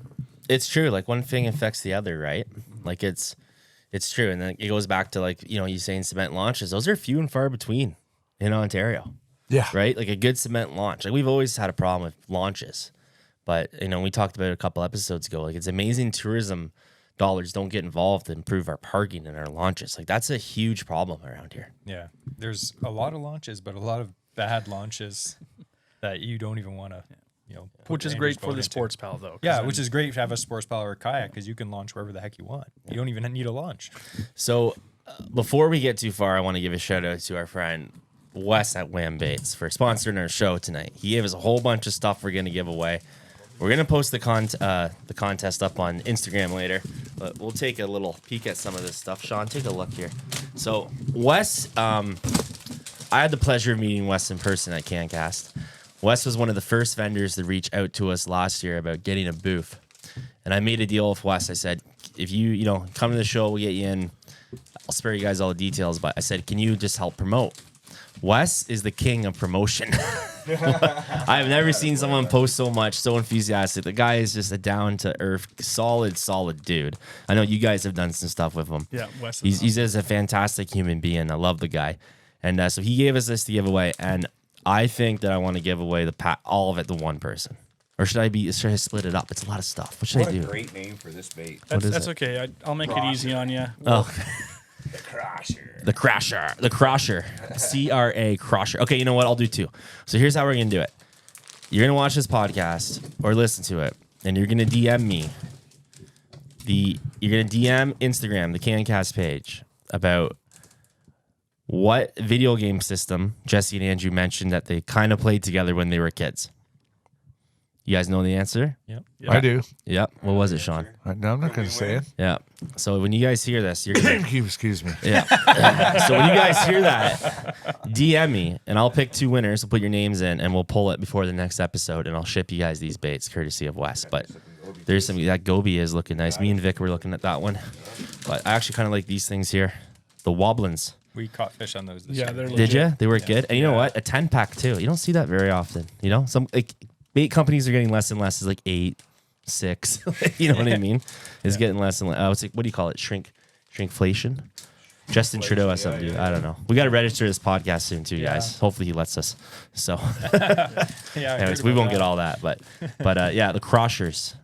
It's true. Like one thing affects the other, right? Like it's true. And then it goes back to like, you know, you saying cement launches. Those are few and far between in Ontario,
Yeah.
right? Like a good cement launch. Like we've always had a problem with launches, but you know, we talked about it a couple episodes ago. Like it's amazing tourism dollars don't get involved to improve our parking and our launches. Like that's a huge problem around here.
Yeah. There's a lot of launches, but a lot of bad launches that you don't even want to, you know, put
Which is
your
great
Andrew's
for
boat
the
into.
sports pal though. 'cause
Yeah,
then-
which is great to have a sports pal or a kayak because you can launch wherever the heck you want. You don't even need a launch.
So before we get too far, I want to give a shout out to our friend Wes at Wham Baits for sponsoring our show tonight. He gave us a whole bunch of stuff we're going to give away. We're going to post the contest up on Instagram later, but we'll take a little peek at some of this stuff. Sean, take a look here. So Wes, I had the pleasure of meeting Wes in person at CanCast. Wes was one of the first vendors to reach out to us last year about getting a booth. And I made a deal with Wes. I said, if you come to the show, we'll get you in. I'll spare you guys all the details, but I said, can you just help promote? Wes is the king of promotion. I've never seen someone post so much, so enthusiastic. The guy is just a down-to-earth, solid dude. I know you guys have done some stuff with him.
Yeah, Wes.
He's just a fantastic human being. I love the guy. And so he gave us this to give away, and I think that I want to give away all of it to one person. Or should I split it up? It's a lot of stuff. What should
What
I
a
do?
great name for this bait.
What is
That's
it?
okay. I'll make it easy on you.
Oh,
The Crusher.
the Crasher. The Crusher. CRA Crusher. Okay, you know what? I'll do two. So here's how we're going to do it. You're going to watch this podcast or listen to it, and you're going to DM me. You're going to DM Instagram, the CanCast page, about what video game system Jesse and Andrew mentioned that they kind of played together when they were kids. You guys know the answer?
Yep.
I do.
Yep. What was it, Sean?
I'm not going to say it.
Yeah. So when you guys hear this, you're going to...
Excuse me.
Yeah. So when you guys hear that, DM me, and I'll pick two winners. We'll put your names in, and we'll pull it before the next episode, and I'll ship you guys these baits, courtesy of Wes. But there's some... That goby is looking nice. Me and Vic were looking at that one. But I actually kind of like these things here. The Wobblins.
We caught fish on those this
Yeah,
year.
they're
Did
legit.
you? They were good. And you know what? A 10-pack, too. You don't see that very often. You know? Some... like. Bait companies are getting less and less. It's like 8, 6. You know what I mean? It's getting less and less. It's like, what do you call it? Shrinkflation? Justin Trudeau has something to do. I don't know. We got to register this podcast soon too, guys. Hopefully he lets us. So,
Yeah. I
anyways,
heard
we
about
won't
that.
get all that, but yeah, the Crushers.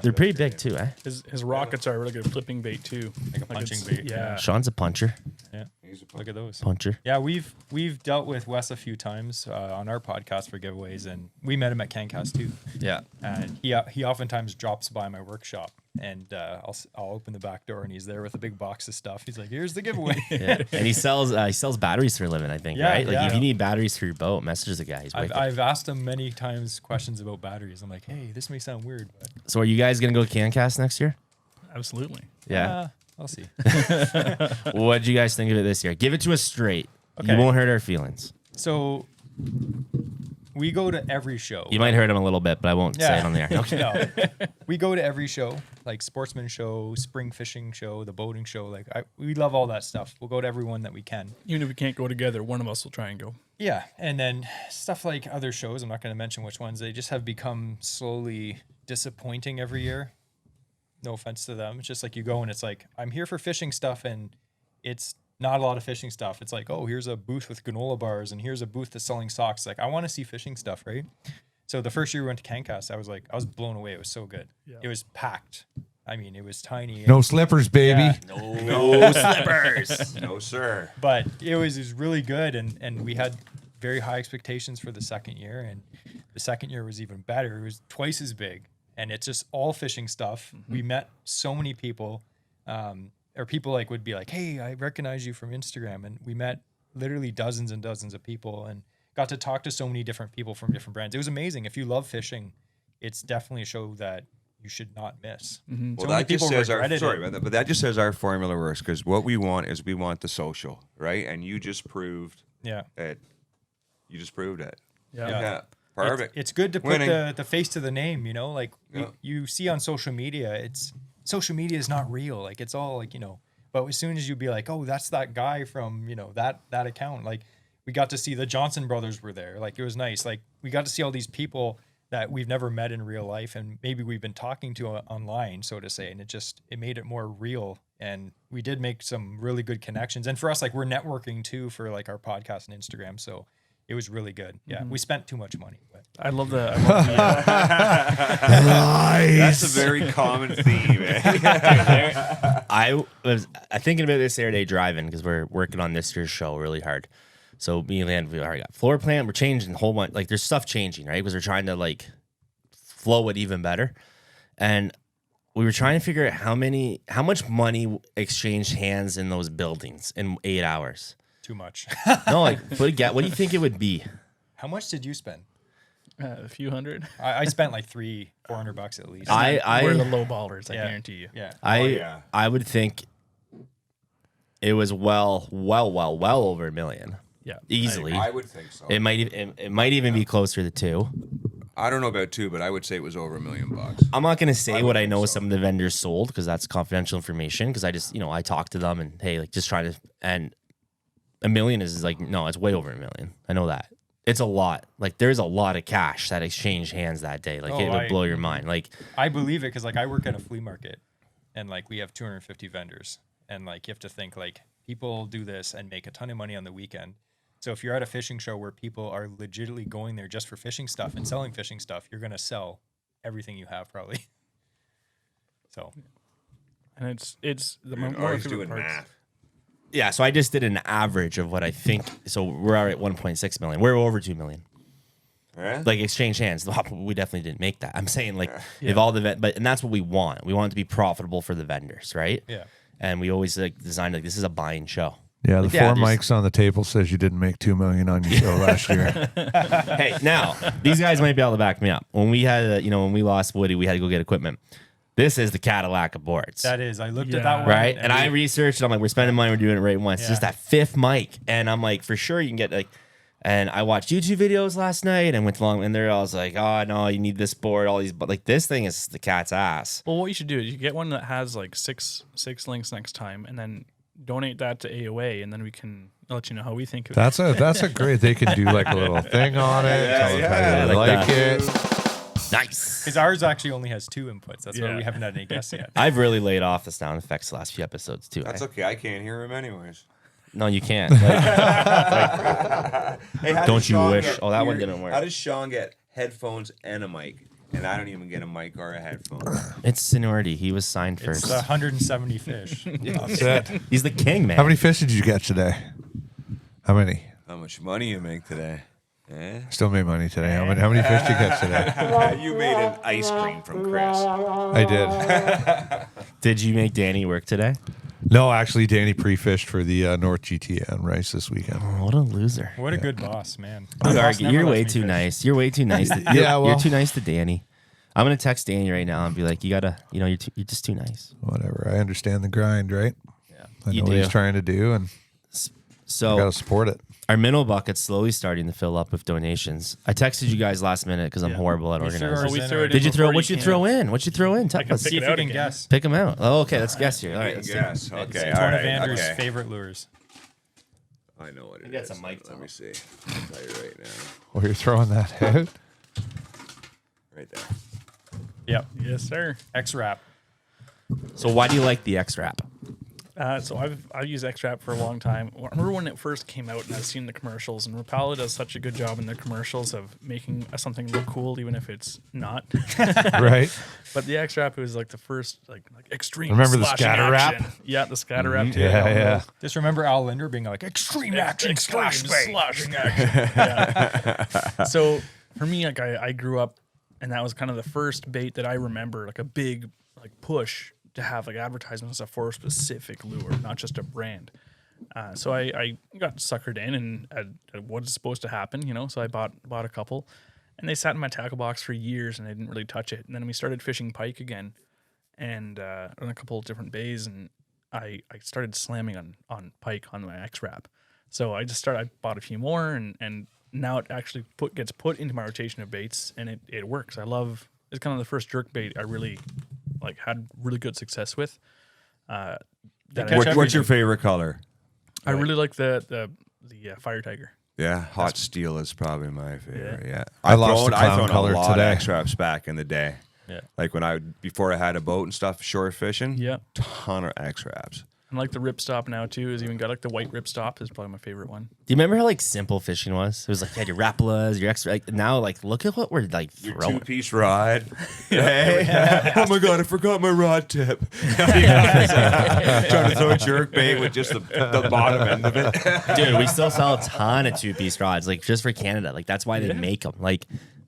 They're pretty big too, eh?
His rockets are a really good flipping bait too.
Like a punching
it's-
bait.
Yeah.
Sean's a puncher.
Yeah. Look at those.
Puncher.
Yeah, we've dealt with Wes a few times on our podcast for giveaways, and we met him at CanCast too.
Yeah.
And he oftentimes drops by my workshop, and I'll open the back door, and he's there with a big box of stuff. He's like, "Here's the giveaway."
Yeah. And he sells batteries for a living, I think,
Yeah,
right? Like
yeah.
if you need batteries for your boat, message the guy. He's wicked.
I've asked him many times questions about batteries. I'm like, "Hey, this may sound weird, but
So are you guys gonna go to CanCast next year?
Absolutely.
Yeah.
I'll see."
What did you guys think of it this year? Give it to us straight. You
Okay.
won't hurt our feelings.
So we go to every show.
You might hurt him a little bit, but I won't say it on the air. Okay.
No. We go to every show, like sportsman show, spring fishing show, the boating show. Like we love all that stuff. We'll go to every one that we can.
Even if we can't go together, one of us will try and go.
Yeah, and then stuff like other shows. I'm not going to mention which ones. They just have become slowly disappointing every year. No offense to them. It's just like you go and it's like, I'm here for fishing stuff, and it's not a lot of fishing stuff. It's like, oh, here's a booth with granola bars, and here's a booth that's selling socks. Like, I want to see fishing stuff, right? So the first year we went to CanCast, I was blown away. It was so good.
Yeah.
It was packed. I mean, it was tiny.
No slippers, baby.
Yeah.
No slippers.
No, sir.
But it was really good, and we had very high expectations for the second year, and the second year was even better. It was twice as big, and it's just all fishing stuff. We met so many people, or people like would be like, "Hey, I recognize you from Instagram," and we met literally dozens and dozens of people, and got to talk to so many different people from different brands. It was amazing. If you love fishing, it's definitely a show that you should not miss.
Well,
So many
that just
people
says
regretted
sorry
it.
about that, but that just says our formula works because what we want is we want the social, right? And you just proved
Yeah.
it. You just proved it.
Yeah.
Yeah. Perfect.
It's good to put
Winning.
the face to the name, you know, like
Yeah.
you see on social media, social media is not real. Like it's all like, but as soon as you be like, oh, that's that guy from, that account, like we got to see the Johnson brothers were there. Like, it was nice. Like, we got to see all these people that we've never met in real life, and maybe we've been talking to online, so to say, and it made it more real. And we did make some really good connections. And for us, like, we're networking too for like our podcast and Instagram, so it was really good. Yeah, we spent too much money, but
I love the
That's a very common theme.
I was thinking about this the other day driving because we're working on this year's show really hard. So me and Land, we already got floor plan. We're changing a whole bunch. Like, there's stuff changing, right? Because we're trying to like flow it even better. And we were trying to figure out how much money exchanged hands in those buildings in 8 hours.
too much.
No, like, what do you think it would be?
How much did you spend?
a few hundred.
I spent like $400 at least.
We're the low ballers, I guarantee you.
Yeah.
I would think it was well over $1 million.
Yeah,
easily.
I would think so.
It might even be closer to 2.
I don't know about 2, but I would say it was over $1 million.
I'm not going to say what I know
so.
some of the vendors sold because that's confidential information. Because I just, I talked to them and hey, like just try to, and $1 million is like, no, it's way over $1 million. I know that. It's a lot. Like there's a lot of cash that exchanged hands that day. Like it would blow your mind. Like
I believe it because like I work at a flea market and like we have 250 vendors and like you have to think like people do this and make a ton of money on the weekend. So if you're at a fishing show where people are legitimately going there just for fishing stuff and selling fishing stuff, you're going to sell everything you have probably. So,
and it's the
You're
more
always
favorite
doing
parts.
math.
yeah, so I just did an average of what I think. So we're already at 1.6 million. We're over 2 million.
Yeah?
Like exchange hands. We definitely didn't make that. I'm saying like if all the and that's what we want. We want it to be profitable for the vendors, right?
yeah.
And we always like designed like this is a buying show.
Yeah, the
Like,
four
there's-
mics on the table says you didn't make $2 million on your show last year.
Hey, now these guys might be able to back me up. When we had, when we lost Woody, we had to go get equipment. This is the Cadillac of boards,
That is. I looked at
Yeah.
that one.
right? And I researched. I'm like, we're spending money. We're doing it right once. It's just
Yeah.
that 5th mic, and I'm like, for sure you can get like. And I watched YouTube videos last night and went along, and I was like, oh no, you need this board, all these, but like this thing is the cat's ass.
Well, what you should do is you get one that has like six links next time, and then donate that to AOA, and then we can let you know how we think of it.
That's a great. They can do like a little thing on it. Tell us how you
like
like
that.
it.
Nice.
Because ours actually only has 2 inputs. That's why
Yeah.
we haven't had any guests yet.
I've really laid off the sound effects the last few episodes too.
That's okay. I can't hear him anyways.
No, you can't. Like,
Hey, how
Don't
does
you
Sean
wish?
get
Oh, that one didn't work.
How does Sean get headphones and a mic? And I don't even get a mic or a headphone.
it's seniority. He was signed
It's
first.
170 fish.
That's it.
He's the king, man.
How many fish did you get today? How many?
How much money you make today? Eh?
Still made money today. How many fish did you get today?
You made an ice cream from Chris.
I did.
Did you make Danny work today?
No, actually, Danny pre-fished for the North GTA on Rice this weekend.
Oh, what a loser.
What a good boss, man.
You're,
My boss never
you're
lets
way
me
too
fish.
nice. You're way too nice. You're too nice to Danny. I'm gonna text Danny right now and be like, you gotta, you're just too nice.
Whatever. I understand the grind, right?
Yeah,
I
you
know what
do.
he's trying to do, and
So
got to support it.
our minnow bucket's slowly starting to fill up with donations. I texted you guys last minute because I'm horrible at
We threw
organizing.
ours
we
in
threw
already.
it
Did you throw?
before
What'd you
came.
throw in? What'd you throw in? Tell
can
us.
pick
See if
it
you
out
can
again.
guess.
Pick them out. Oh, okay. Let's guess here. All right.
Let's
Let's do it.
guess. Okay.
It's
All
one of
right.
Andrew's
Okay.
favorite lures.
I know what it is.
Got some mics
Let
on.
me see. I'll tell you right now.
Well, you're throwing that out.
Right there.
Yep.
Yes, sir.
X-Wrap.
So why do you like the X Wrap?
So I've used X-Wrap for a long time. I remember when it first came out and I've seen the commercials, and Rapala does such a good job in their commercials of making something look cool, even if it's not.
Right?
But the X-Wrap was like the first like extreme.
Remember the
slashing
scatter wrap?
action. Yeah, the scatter wrap too.
Yeah.
Just remember Al Linder being like, extreme action,
Extreme
slash bait.
slashing action. Yeah. So for me, like I grew up, and that was kind of the first bait that I remember, like a big like push to have like advertisements for a specific lure, not just a brand. So I got suckered in and at what's supposed to happen, So I bought a couple, and they sat in my tackle box for years, and I didn't really touch it. And then we started fishing pike again, and on a couple of different bays, and I started slamming on pike on my X-Wrap. So I bought a few more, and now it actually gets put into my rotation of baits, and it works. It's kind of the first jerk bait I really had really good success with.
Catch
What's your favorite color?
I really like the Fire Tiger.
Yeah, hot steel is probably my favorite. Yeah,
I lost the
I've
clown
thrown
color
a lot
today.
of X-Wraps back in the day.
Yeah.
Like before I had a boat and stuff, shore fishing.
Yeah.
Ton of X-Wraps.
And like the ripstop now too is even got like the white ripstop is probably my favorite one.
Do you remember how like simple fishing was? It was like you had your Rapalas, your extra. Like now, like look at what we're like
Your
throwing.
2-piece rod. Hey, oh my god, I forgot my rod tip. Trying to throw a jerk bait with just the bottom end of it.
Dude, we still sell a ton of 2-piece rods, like just for Canada. Like that's why they make them. Like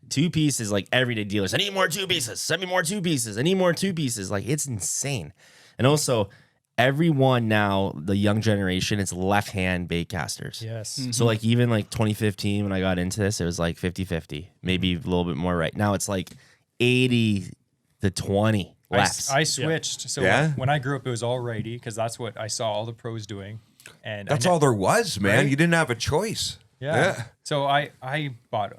2-piece is like everyday dealers. I need more 2 pieces. Send me more 2 pieces. I need more 2 pieces. Like it's insane. And also, everyone now, the young generation, it's left-hand bait casters.
Yes.
So like even like 2015 when I got into this, it was like 50-50, maybe a little bit more right. Now it's like 80 to 20 lefts.
I switched. So
Yeah?
when I grew up, it was all righty because that's what I saw all the pros doing. And
That's
I,
all there was, man.
Right?
You didn't have a choice.
Yeah. So I bought,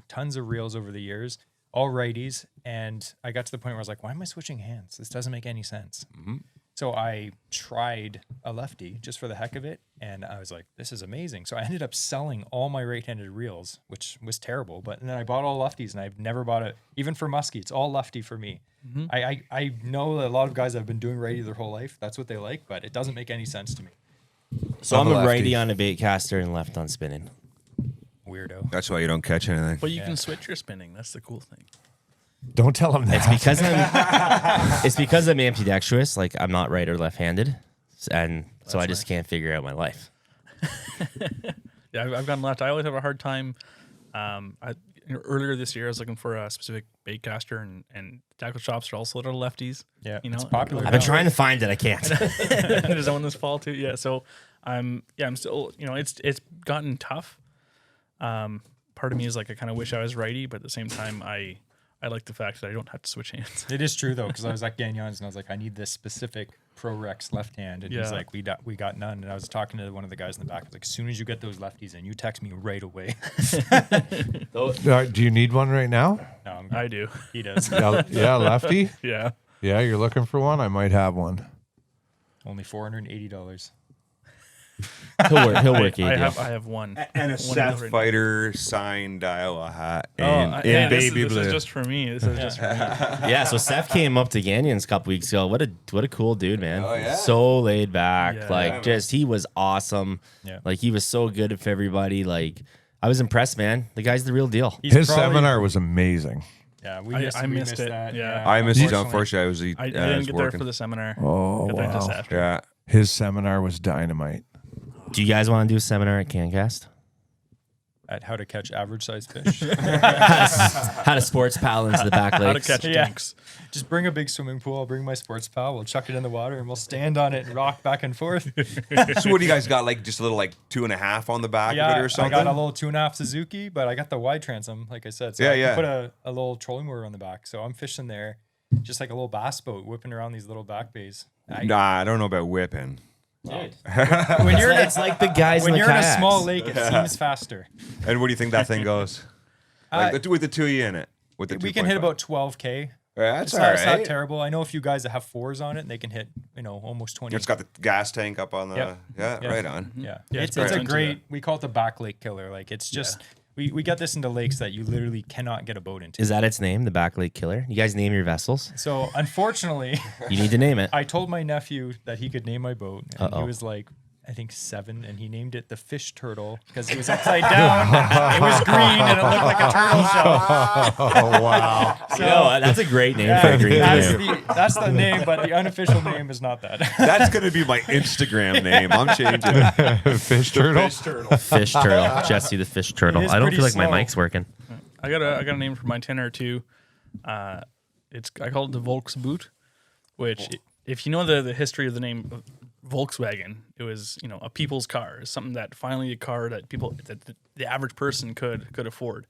tons of reels over the years, all righties. And I got to the point where I was like, why am I switching hands? This doesn't make any sense.
Mm-hmm.
So I tried a lefty just for the heck of it. And I was like, this is amazing. So I ended up selling all my right-handed reels, which was terrible. But then I bought all lefties and I've never bought it, even for muskie. It's all lefty for me. I know that a lot of guys have been doing righty their whole life. That's what they like, but it doesn't make any sense to me.
So I'm a
lefty.
righty on a bait caster and left on spinning.
Weirdo.
That's why you don't catch anything.
But you can switch your spinning. That's the cool thing.
Don't tell him that.
It's because I'm ambidextrous. Like I'm not right or left-handed, and so I just can't figure out my life.
Yeah, I've gone left. I always have a hard time. Earlier this year, I was looking for a specific bait caster, and tackle shops are also little lefties.
Yeah,
you know,
it's popular.
I've been trying to find it. I can't.
There's one this fall too. Yeah, so I'm still, it's gotten tough. Part of me is like I kind of wish I was righty, but at the same time, I like the fact that I don't have to switch hands.
It is true though, because I was at Gagnon's and I was like, I need this specific Pro Rex left hand, and he's
Yeah.
like, we got none. And I was talking to one of the guys in the back. I was like, as soon as you get those lefties in, you text me right away.
Do you need one right now?
No, I'm good.
I do.
He does.
Yeah, lefty.
Yeah.
Yeah, you're looking for one. I might have one.
Only $480.
He'll work you.
I
a deal.
have one.
And a
One
Seth
right-
Fighter signed Iowa hat in
yeah,
baby
this
blue.
is just for me. This is just for me.
Yeah, so Seth came up to Ganyon's a couple weeks ago. What a cool dude, man.
Oh, yeah?
So laid back.
Yeah.
Like
Yeah,
just he was awesome.
Yeah.
Like he was so good with everybody. Like I was impressed, man. The guy's the real deal.
He's
His
probably-
seminar was amazing.
Yeah,
I missed it.
that.
Yeah.
I missed it.
unfortunately.
Unfortunately, I
I
was
didn't get there
working.
for the seminar.
Oh,
Got there just
wow.
after.
Yeah.
His seminar was dynamite.
Do you guys want to do a seminar at CanCast?
At how to catch average sized fish.
How to sports pal into the back
How to
lakes.
catch
Yeah.
dinks.
Just bring a big swimming pool. I'll bring my sports pal. We'll chuck it in the water and we'll stand on it and rock back and forth.
So what do you guys got? Like just a little 2.5 on the back of
Yeah,
it or something?
I got a little 2.5 Suzuki, but I got the wide transom, like I said. So
Yeah,
I can
yeah.
put a little trolling motor on the back. So I'm fishing there, just like a little bass boat, whipping around these little back bays.
Nah, I don't know about whipping.
When you're
It's like the guys
when
in the
you're in a
kayaks.
small lake, it seems faster.
And what do you think that thing goes? With the 2 of you in it. With the
We can hit
2.5.
about 12K.
Yeah, that's
It's
all
not, it's not
right.
terrible. I know a few guys that have 4s on it, and they can hit, almost 20.
It's got the gas tank up on the.
Yep.
Yeah,
Yeah.
right on.
Yeah,
Yeah,
it's
it's
a
great.
great. We call it the back lake killer. Like it's just we get this into lakes that you literally cannot get a boat into.
Is that its name, the Back Lake Killer? You guys name your vessels?
So unfortunately,
You need to name it.
I told my nephew that he could name my boat, and he
Uh-oh.
was like, I think 7, and he named it the Fish Turtle because it was upside down. It was green and it looked like a turtle shell.
Oh, wow.
So
That's a great name for a green canoe.
that's the name, but the unofficial name is not that.
That's gonna be my Instagram name. I'm changing it.
Fish turtle.
Fish turtle. Jesse the fish turtle.
It is
I don't
pretty
feel like my
slow.
mic's working.
I got a name for my tenor too. I call it the Volksboot, which if you know the history of the name of Volkswagen, it was a people's car. It's something that finally a car that the average person could afford.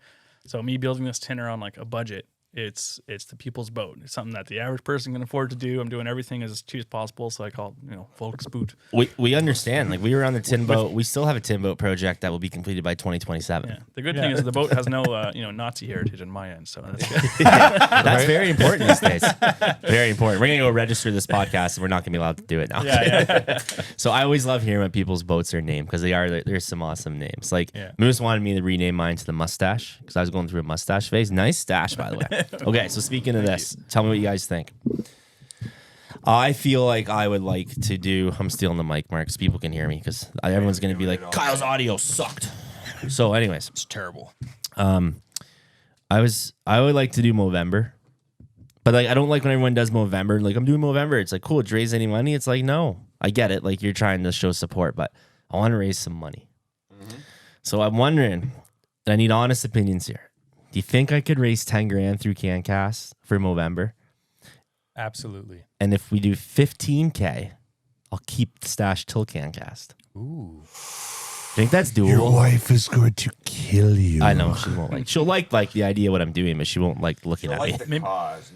So me building this tenor on like a budget It's the people's boat. It's something that the average person can afford to do. I'm doing everything as cheap as possible, so I call it, Volksboot.
We understand. Like we were on the tin boat. We still have a tin boat project that will be completed by 2027.
Yeah. The good thing is the boat has no Nazi heritage on my end, so that's good.
That's very important these days. Very important. We're gonna go register this podcast, and we're not gonna be allowed to do it now.
Yeah.
So I always love hearing what people's boats are named because there's some awesome names. Like Moose wanted me to rename mine to the Mustache because I was going through a mustache phase. Nice stash, by the way. Okay, so speaking of this, tell me what you guys think. I feel like I would like to do. I'm stealing the mic, Mark, so people can hear me because everyone's gonna be like, Kyle's audio sucked. So, anyways,
It's terrible.
I would like to do Movember, but like I don't like when everyone does Movember. Like I'm doing Movember. It's like cool. Did you raise any money? It's like no. I get it. Like you're trying to show support, but I want to raise some money. So I'm wondering, and I need honest opinions here. Do you think I could raise 10 grand through CanCast for Movember?
Absolutely.
And if we do 15K, I'll keep the stash till CanCast.
Ooh.
Think that's doable?
Your wife is going to kill you.
I know she won't like. She'll like the idea of what I'm doing, but she won't like looking at me.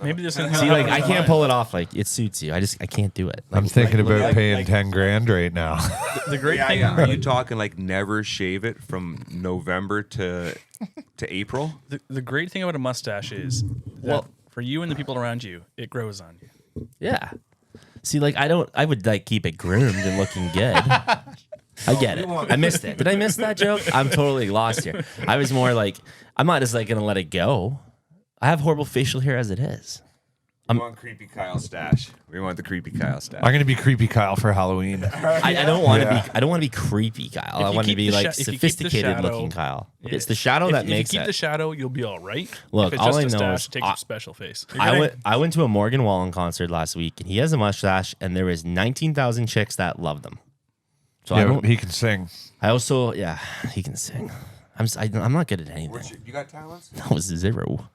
Maybe there's some
See, like I can't pull it off. Like it suits you. I can't do it. Like,
I'm thinking about paying 10 grand right now.
the great thing.
Are you talking like never shave it from November to April?
The great thing about a mustache is that for you and the people around you, it grows on you.
yeah. See, like I would like keep it groomed and looking good. I get it. I missed it. Did I miss that joke? I'm totally lost here. I was more like, I'm not just like gonna let it go. I have horrible facial hair as it is.
We want creepy Kyle stash. We want the creepy Kyle stash.
I'm going to be creepy Kyle for Halloween.
I don't want to be. I don't want to be creepy Kyle. I
you
want to
keep
be
the
like
if you keep the
sophisticated
shadow-
looking Kyle.
Yeah.
It's the shadow that makes
if you keep
it.
the shadow, you'll be all right.
Look,
if it's
all
just
I
a
know
stash,
is
it takes a special face.
I went to a Morgan Wallen concert last week, and he has a mustache, and there was 19,000 chicks that loved him. So I
Yeah,
don't.
he can sing.
I also, he can sing. I'm not good at anything.
You got talents?
That was 0.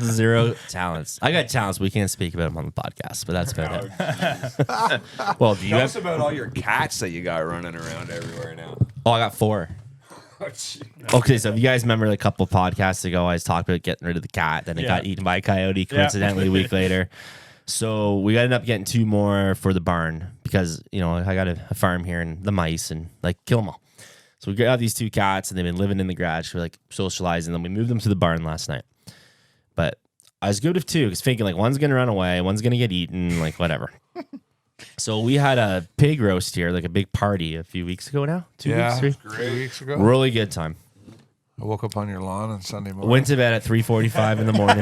0 talents. I got talents. We can't speak about them on the podcast, but that's about it. Well, do you
Tell
have?
us about all your cats that you got running around everywhere now.
Oh, I got 4. Okay, so if you guys remember a couple of podcasts ago, I was talking about getting rid of the cat, then it got eaten by a coyote coincidentally a week later. So we ended up getting 2 more for the barn because, I got a farm here and the mice and like kill them all. So we got these 2 cats and they've been living in the garage. We're like socializing them. We moved them to the barn last night. But I was good with 2 because thinking like one's going to run away, one's going to get eaten, like whatever. So we had a pig roast here, like a big party a few weeks ago now. 2 weeks, 3?
3 weeks ago.
Really good time.
I woke up on your lawn on Sunday morning.
Went to bed at 3:45 in the morning.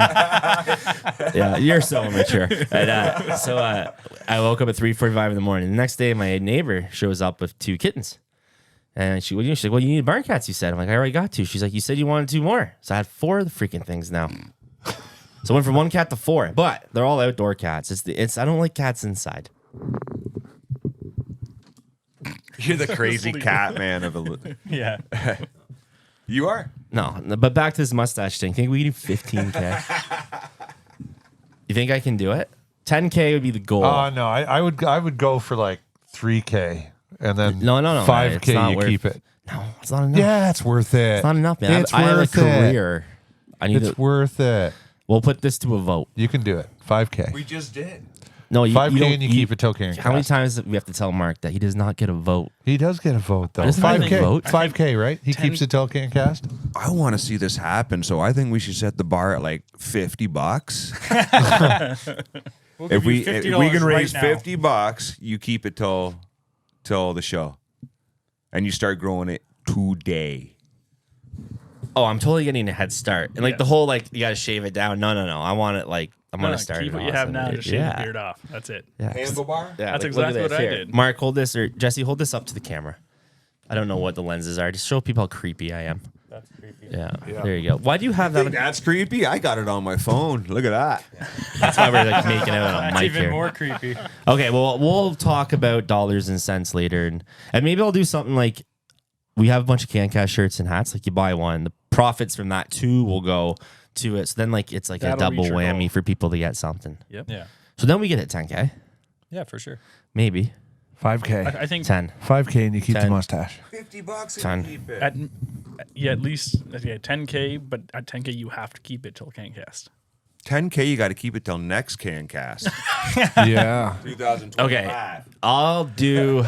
Yeah, you're so immature. And, so I woke up at 3:45 in the morning. The next day, my neighbor shows up with 2 kittens. And she's like, well, you need barn cats, you said. I'm like, I already got 2. She's like, you said you wanted 2 more. So I had 4 of the freaking things now. So I went from 1 cat to 4. But they're all outdoor cats. I don't like cats inside.
You're the crazy cat man of a.
Yeah.
You are?
No, but back to this mustache thing. Think we can do 15K? You think I can do it? 10K would be the goal.
No, I would go for like 3K and then
No,
5K you keep it.
No, it's not enough.
Yeah, it's worth it.
It's not enough, man.
It's
I have a
worth it.
career. I need
It's
to.
worth it.
We'll put this to a vote.
You can do it. 5K.
We just did.
No,
5K
don't-
and you keep it till CanCast.
How many times do we have to tell Mark that he does not get a vote?
He does get a vote though.
Doesn't he
5K.
vote?
5K, right? He keeps it till CanCast.
I want to see this happen, so I think we should set the bar at like $50.
We'll
If
give
we
you $50
if we can raise
right now.
$50, you keep it till the show, and you start growing it today.
Oh, I'm totally getting a head start. And like the whole you got to shave it down. No. I want it like I'm gonna start.
Keep
it
what you have
awesome.
now. Just shave
Yeah.
the beard off. That's it.
Yeah.
Handlebar?
Yeah,
That's
like, look at
exactly
this.
what I
Here,
did.
Mark, hold this, or Jesse, hold this up to the camera. I don't know what the lenses are. Just show people how creepy I am.
That's creepy.
Yeah. There you go. Why do you have that?
That's creepy. I got it on my phone. Look at that.
That's why we're like making out on a
That's
mic
even
here.
more creepy.
Okay, well, we'll talk about dollars and cents later, and maybe I'll do something like we have a bunch of CanCast shirts and hats. Like you buy one, the profits from that too will go to it. So then it's like
That'll
a double
reach your
whammy
goal.
for people to get something.
Yep.
Yeah.
So then we get it 10K,
Yeah, for sure.
maybe
$5K.
I think
10.
$5K and you keep the
10.
mustache.
$50
Ton.
and keep it.
at least 10K, but at 10K you have to keep it till CanCast.
10K, you got to keep it till next CanCast.
Yeah.
2025.
Okay. I'll do.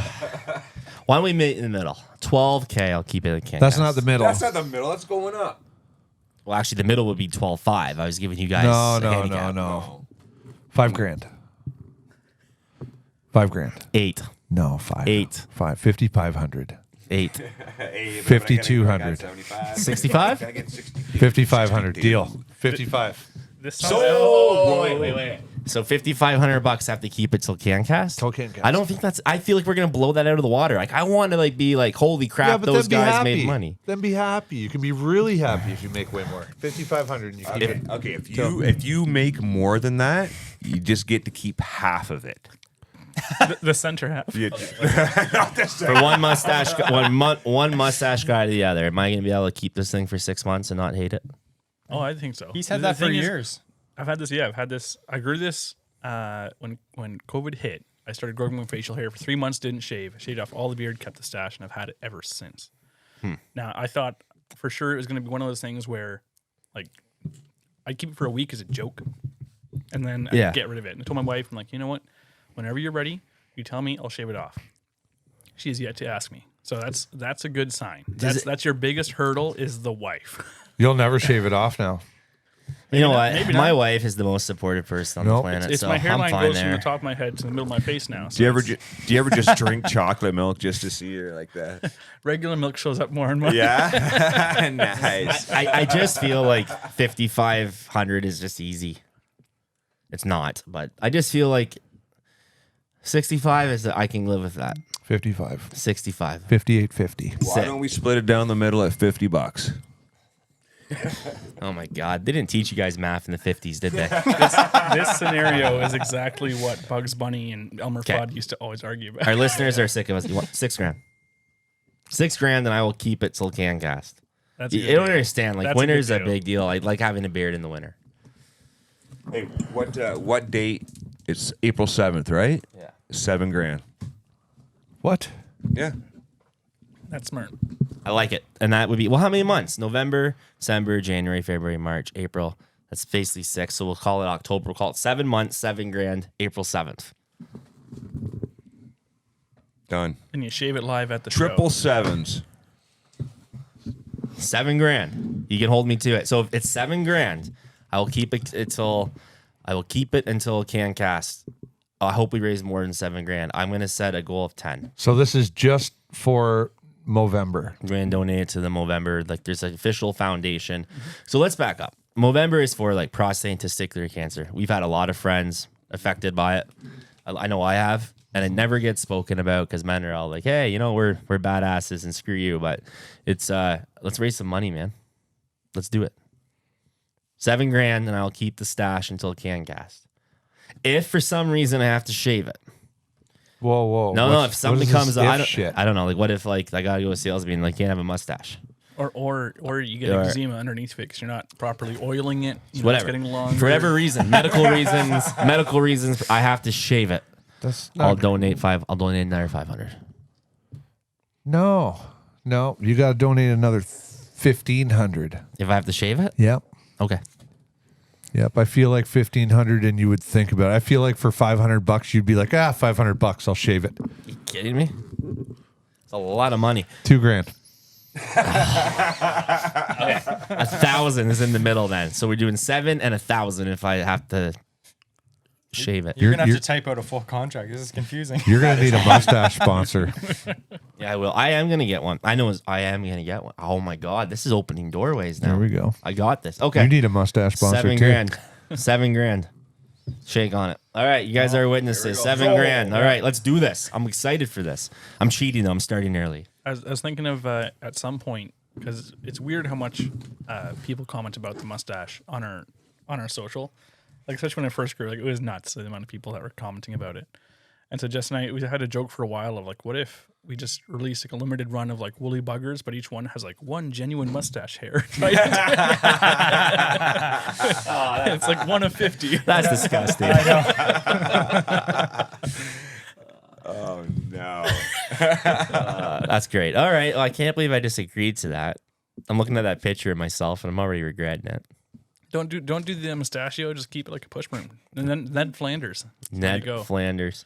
Why don't we meet in the middle? 12K. I'll keep it at CanCast.
That's not the middle.
That's not the middle. That's going up.
Well, actually, the middle would be 12.5. I was giving you guys.
No. $5,000. $5,000.
8.
No, 5.
8.
5. 5,500.
8.
Hey,
5,200.
65?
5,500. Deal. 55.
This
So wait. So $5,500 have to keep it till CanCast.
Till CanCast.
I don't think that's. I feel like we're gonna blow that out of the water. Like I want to like be like, holy crap, those guys made money.
Then be happy. You can be really happy if you make way more. 5,500 and you keep it.
Okay, if you make more than that, you just get to keep half of it.
the center half.
For one mustache, one mustache guy to the other. Am I gonna be able to keep this thing for 6 months and not hate it?
Oh, I think so.
He's had
The
that for
thing is,
years.
I've had this. Yeah, I've had this. I grew this when COVID hit. I started growing my facial hair for 3 months. Didn't shave. Shaved off all the beard, kept the stash, and I've had it ever since. Now I thought for sure it was going to be one of those things where, like, I'd keep it for a week as a joke, and then I'd get rid of it. And I told my wife, I'm like, you know what? Whenever you're ready, you tell me. I'll shave it off. She has yet to ask me, so that's a good sign. That's your biggest hurdle is the wife.
You'll never shave it off now.
You know what?
maybe
My
not.
wife is the most supportive person on the planet.
It's
so
my
I'm
hairline
fine
goes
there.
from the top of my head to the middle of my face now. So
Do you ever just drink chocolate milk just to see her like that?
regular milk shows up more and more.
Yeah, nice.
I just feel like 5,500 is just easy. It's not, but I just feel like 65 is I can live with that.
55.
65.
58.50.
Why don't we split it down the middle at $50?
Oh my God, they didn't teach you guys math in the 50s, did they?
This scenario is exactly what Bugs Bunny and Elmer Fudd used to always argue about.
Our listeners are sick of us. You want $6,000? $6,000, and I will keep it till CanCast.
That's
You don't understand. Like
That's a good
winter's a
deal.
big deal. I like having a beard in the winter.
Hey, what date? It's April 7th, right?
Yeah.
$7,000.
What?
Yeah.
That's smart.
I like it. And that would be, well, how many months? November, December, January, February, March, April. That's basically 6. So we'll call it October. We'll call it 7 months, $7,000, April 7th.
Done.
And you shave it live at the
Triple
show.
sevens.
$7,000. You can hold me to it. So if it's $7,000, I will keep it until CanCast. I hope we raise more than $7,000. I'm going to set a goal of 10.
So this is just for Movember.
I'm going to donate it to the Movember. Like there's an official foundation. So let's back up. Movember is for like prostate and testicular cancer. We've had a lot of friends affected by it. I know I have, and it never gets spoken about because men are all like, "Hey, you know, we're badasses and screw you." But it's let's raise some money, man. Let's do it. $7,000, and I'll keep the stash until CanCast. If for some reason I have to shave it.
Whoa.
No. If something comes up,
shit?
I don't know. Like, what if like I gotta go to sales meeting, like can't have a mustache?
Or you get eczema underneath it because you're not properly oiling it. You know,
Whatever.
It's getting longer.
For whatever reason, medical reasons, I have to shave it.
That's
I'll
not.
donate another 500.
No. You got to donate another 1,500.
If I have to shave it?
Yep.
Okay.
Yep. I feel like 1,500, and you would think about it. I feel like for $500, you'd be like, $500, I'll shave it.
You kidding me? It's a lot of money.
$2,000.
1,000 is in the middle then. So we're doing 7 and 1,000 if I have to shave it.
You're going to have to type out a full contract. This is confusing.
You're gonna need a mustache sponsor.
Yeah, I will. I am gonna get one. I am gonna get one. Oh my God, this is opening doorways now.
There we go.
I got this. Okay.
You need a mustache sponsor
$7,000.
too.
$7,000. Shake on it. All right, you guys are witnesses. $7,000. All right, let's do this. I'm excited for this. I'm cheating though. I'm starting early.
I was thinking of at some point because it's weird how much people comment about the mustache on our social, like especially when I first grew. Like it was nuts the amount of people that were commenting about it. And so Jess and I, we had a joke for a while of like, what if we just released like a limited run of like woolly buggers, but each one has like one genuine mustache hair. It's like one of 50.
That's disgusting.
Oh No.
That's great. All right. Well, I can't believe I just agreed to that. I'm looking at that picture of myself, and I'm already regretting it.
Don't do the mustachio. Just keep it like a push broom. And then Ned Flanders. There you
Ned
go.
Flanders.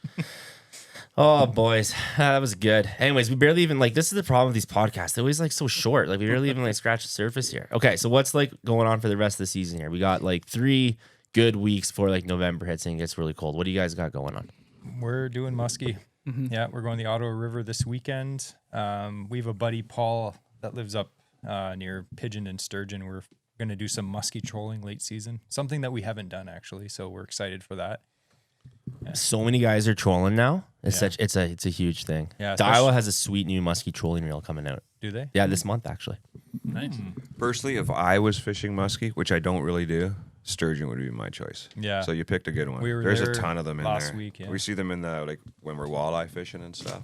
Oh, boys. That was good. Anyways, we barely even, like, this is the problem with these podcasts. They're always, like, so short. Like, we barely even, like, scratch the surface here. Okay, so what's, like, going on for the rest of the season here? We got, like, 3 good weeks before, like, November hits and it gets really cold. What do you guys got going on?
We're doing muskie. Yeah, we're going the Ottawa River this weekend. We have a buddy, Paul, that lives up near Pigeon and Sturgeon. We're going to do some muskie trolling late season, something that we haven't done actually. So we're excited for that.
So many guys are trolling now. It's
Yeah.
it's a huge thing.
Yeah,
Iowa has a sweet new muskie trolling reel coming out.
Do they?
Yeah, this month actually.
Nice.
Personally, if I was fishing muskie, which I don't really do, sturgeon would be my choice.
Yeah.
So you picked a good one.
We were
There's a
there
ton of them in
last
there.
week, yeah.
We see them in the like when we're walleye fishing and stuff.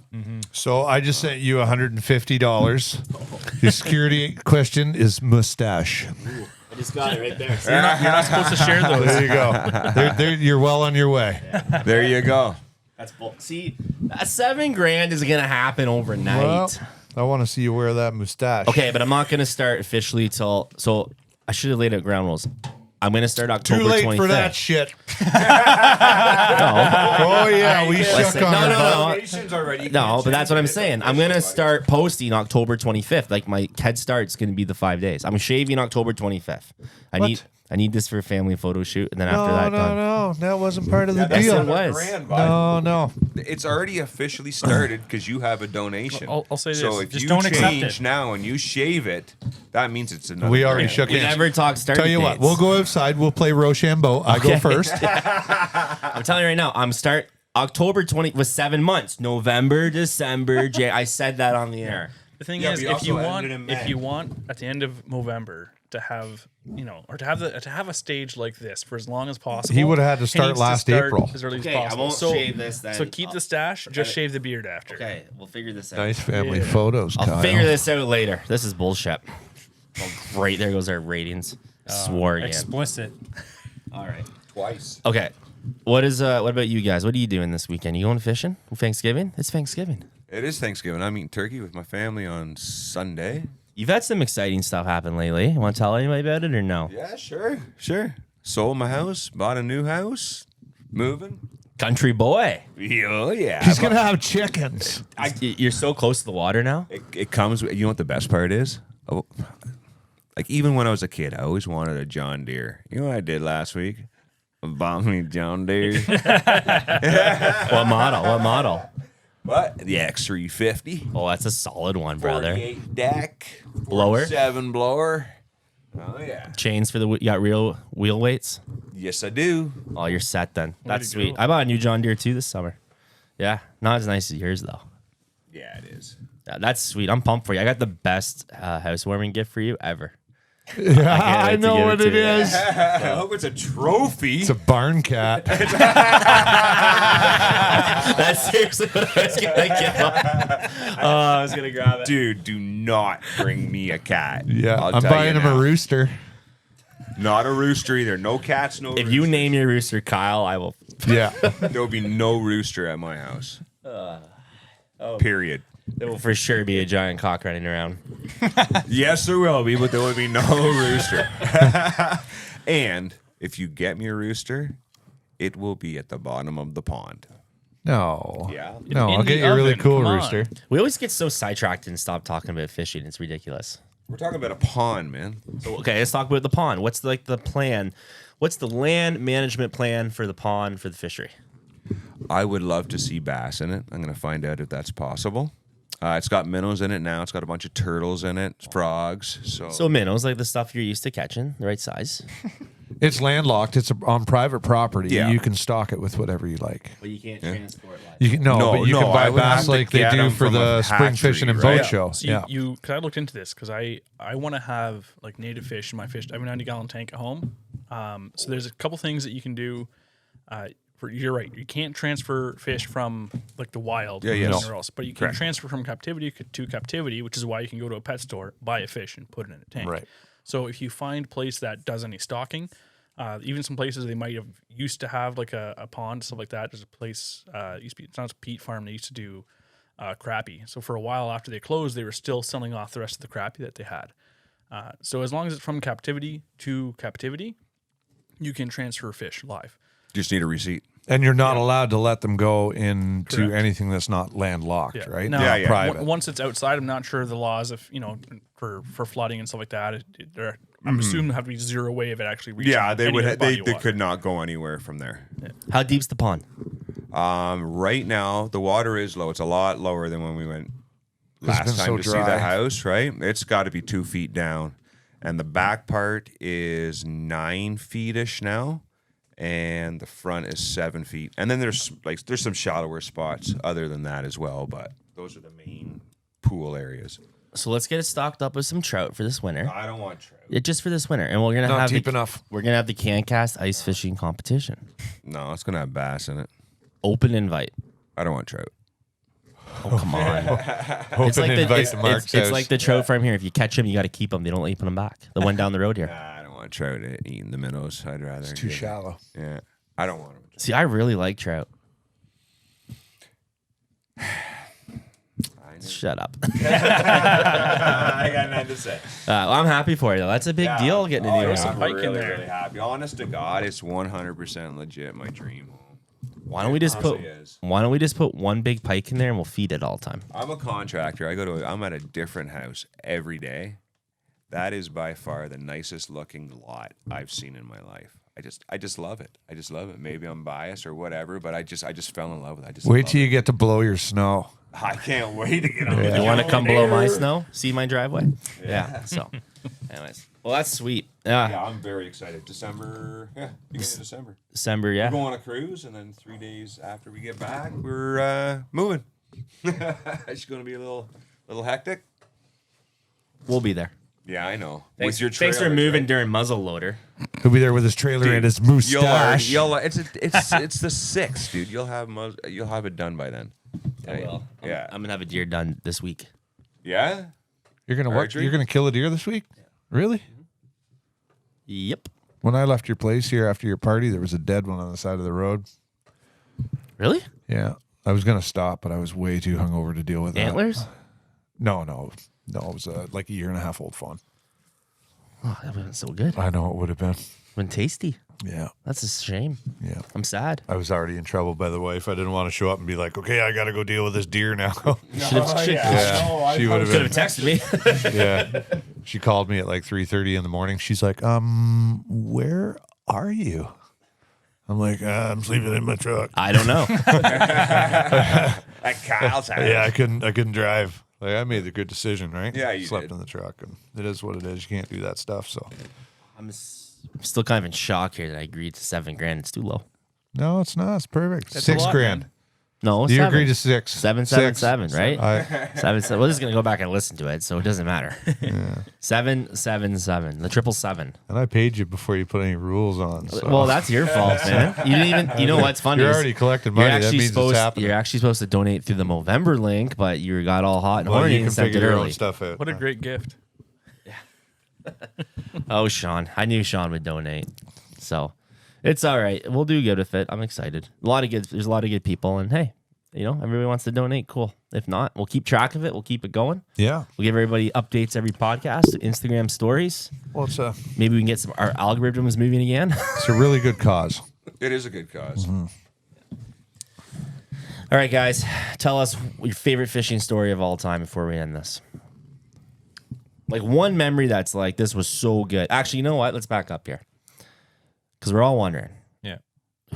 So I just sent you $150. Your security question is mustache.
I just got it right there.
You're not supposed to share those.
There you go. You're well on your way.
There you go.
That's bull. See, that $7,000 is gonna happen overnight.
Well, I want to see you wear that mustache.
Okay, but I'm not gonna start officially till. So I should have laid out ground rules. I'm gonna start October
Too late
25th.
for that shit.
No,
Oh yeah, we shook
Listen,
on
no,
it.
no, no.
Vacation's already.
No, but that's what I'm saying. I'm gonna start posting October 25th. Like my head start's gonna be the 5 days. I'm shaving October 25th. I need this for a family photo shoot, and then after that, done.
No, that wasn't part of the
Yes,
deal.
it was.
No.
It's already officially started because you have a donation.
I'll say
So
this,
if
just
you
don't accept
change
it.
now and you shave it, that means it's another.
We already
grand.
shook
We
hands.
never talk start
Tell you
dates.
what, we'll go outside. We'll play Rochambeau. I go first.
I'm telling you right now. I'm start October 20 was 7 months. November, December, I said that on the air.
The thing
Yeah,
is,
we
if you
also
want,
ended in
if
May.
you want at the end of November to have, or to have a stage like this for as long as possible,
He would've had to
he
start
needs
last April.
as early
Okay,
as
I
possible.
won't
so,
shave this then.
So keep the stash, just shave the beard after.
Okay, we'll figure this out.
Nice family
Yeah.
photos,
I'll
Kyle.
figure this out later. This is bullshit. Oh, great. There goes our ratings. Swore again.
Explicit.
All right.
Twice.
Okay. What about you guys? What are you doing this weekend? You going fishing? Thanksgiving? It's Thanksgiving.
It is Thanksgiving. I'm eating turkey with my family on Sunday.
You've had some exciting stuff happen lately. You want to tell anybody about it or no?
Yeah, sure. Sold my house, bought a new house, moving.
Country boy.
Oh yeah.
He's gonna have chickens.
You're so close to the water now.
It comes. You know what the best part is? Oh, like even when I was a kid, I always wanted a John Deere. You know what I did last week? I bought me a John Deere.
What model?
What? The X350.
Oh, that's a solid one, brother.
48 deck.
Blower?
7 blower. Oh yeah.
Chains for the you got real wheel weights.
Yes, I do.
Oh, you're set then. That's
to
sweet.
go.
I bought a new John Deere too this summer. Yeah, not as nice as yours though.
Yeah, it is.
Yeah, that's sweet. I'm pumped for you. I got the best housewarming gift for you ever.
I
wait to
know
give
what
it
it
to you.
is.
I hope it's a trophy.
It's a barn cat.
That's seriously what I was gonna give up. Oh, I was gonna grab it.
Dude, do not bring me a cat.
Yeah,
I'll
I'm
tell
buying
you
him a
now.
Rooster.
Not a rooster either. No cats, no
If you
roosters.
name your rooster Kyle, I will.
Yeah.
There'll be no rooster at my house. Period.
There will for sure be a giant cock running around.
Yes, there will be, but there will be no rooster. And if you get me a rooster, it will be at the bottom of the pond.
No.
Yeah.
No,
In
I'll get
the
you a really
oven,
cool
come on.
rooster.
We always get so sidetracked and stop talking about fishing. It's ridiculous.
We're talking about a pond, man.
So, okay, let's talk about the pond. What's the plan? What's the land management plan for the pond for the fishery?
I would love to see bass in it. I'm going to find out if that's possible. It's got minnows in it now. It's got a bunch of turtles in it, frogs. So
minnows, like the stuff you're used to catching, the right size.
It's landlocked. It's on private property.
Yeah.
You can stock it with whatever you like.
But you can't transport like
You can,
No,
but you
no,
can buy
I would have
bass
to
like they
get
do
'em
for
from
the
a
spring fishing and
hatchery,
boat
right?
show.
So
Yeah.
because I looked into this because I want to have like native fish in my fish. I have a 90-gallon tank at home. So there's a couple things that you can do. You're right. You can't transfer fish from like the wild or
yes.
anywhere else, but you can transfer from captivity to captivity, which is why you can go to a pet store, buy a fish, and put it in a tank.
Right.
So if you find a place that does any stocking, even some places they might have used to have like a pond, stuff like that. There's a place, used to be, it's not a peat farm. They used to do crappie. So for a while after they closed, they were still selling off the rest of the crappie that they had. So as long as it's from captivity to captivity, you can transfer fish live.
Just need a receipt.
And you're not allowed to let them go into
Correct.
anything that's not landlocked, right?
Now,
Yeah, yeah.
Private.
Once it's outside, I'm not sure the laws of, for flooding and stuff like that. I'm assuming there have to be zero way of it actually reaching.
Yeah, they
any
would.
other body
They
of water.
could not go anywhere from there.
How deep's the pond?
Right now, the water is low. It's a lot lower than when we went
been
last time
so
to see
dry.
the house. Right, it's got to be 2 feet down, and the back part is 9 feet-ish now, and the front is 7 feet. And then there's some shallower spots other than that as well, but those are the main pool areas.
So let's get it stocked up with some trout for this winter.
I don't want trout.
Just for this winter, and we're gonna
Not
have
deep enough.
We're gonna have the CanCast ice fishing competition.
No, it's gonna have bass in it.
Open invite.
I don't want trout.
Oh come on! It's
Open
like the
invite
it's,
to Mark's
it's, it's
house.
like the trout farm here. If you catch them, you got to keep them. They don't let you put them back. The one down the road here.
I don't want trout eating the minnows. I'd rather.
It's too
get it.
shallow.
Yeah, I don't want them.
See, I really like trout. Shut up.
I got nothing to say.
Well, I'm happy for you. Though. That's a big deal getting a new
yeah,
house.
some
I'm
pike in
really,
there.
really happy. Honest to God, it's 100% legit. My dream home.
Why don't we just put?
Honestly is.
Why don't we just put one big pike in there and we'll feed it all the time?
I'm a contractor. I'm at a different house every day. That is by far the nicest looking lot I've seen in my life. I just love it. I just love it. Maybe I'm biased or whatever, but I just fell in love with it. I just
Wait
love
till
it.
you get to blow your snow.
I can't wait to get on the
You want to come below my
generator.
snow? See my driveway? Yeah. So, anyways, well, that's sweet.
Yeah, I'm very excited. December. Yeah, beginning of December.
December.
We're
Yeah.
going on a cruise, and then 3 days after we get back, we're moving. It's going to be a little hectic.
We'll be there.
Yeah, I know.
Thanks,
With your
thanks for
trailers,
moving
right?
during muzzle loader.
He'll be there with his trailer and his
You'll
mustache.
it's the 6th, dude. You'll have it done by then.
I will.
Yeah.
I'm gonna have a deer done this week.
Yeah.
You're gonna what?
Archery?
You're gonna kill a deer this week? Really?
Yep.
When I left your place here after your party, there was a dead one on the side of the road.
Really?
Yeah, I was gonna stop, but I was way too hungover to deal with that.
Antlers?
No. It was like a 1.5 year old fawn.
Oh, that would have been so good.
I know it would have been.
Been tasty.
Yeah,
That's a shame.
yeah.
I'm sad.
I was already in trouble by the wife. I didn't want to show up and be like, okay, I got to go deal with this deer now.
Should
She would have
have
been.
texted me.
Yeah, she called me at like 3:30 in the morning. She's like, where are you? I'm like, I'm sleeping in my truck.
I don't know.
At Kyle's house.
Yeah, I couldn't drive. Like, I made the good decision, right?
Yeah, you
slept
did.
in the truck, and it is what it is. You can't do that stuff. So
I'm still kind of in shock here that I agreed to $7,000. It's too low.
no, it's not. It's perfect.
That's a lot,
$6,000.
man.
No,
You
seven.
agreed to 6.
777, right?
I,
7. We're just gonna go back and listen to it, so it doesn't matter. 777, the 777.
and I paid you before you put any rules on. So.
Well, that's your fault, man. You didn't even. You know what's funny?
You're
is
already collecting money. That means it's happening.
You're actually supposed to donate through the Movember link, but you got all hot and
Well,
horny
you can
and sent
figure
it
your own
early.
stuff out.
What a great gift.
Oh, Sean. I knew Sean would donate. So it's all right. We'll do good with it. I'm excited. There's a lot of good people. And hey, everybody wants to donate. Cool. If not, we'll keep track of it. We'll keep it going.
Yeah.
We'll give everybody updates every podcast, Instagram stories.
Well, it's a
Maybe we can get our algorithms moving again.
really good cause.
It is a good cause.
Mm-hmm.
All right, guys. Tell us your favorite fishing story of all time before we end this. Like one memory that's like, this was so good. Actually, you know what? Let's back up here. Because we're all wondering,
Yeah.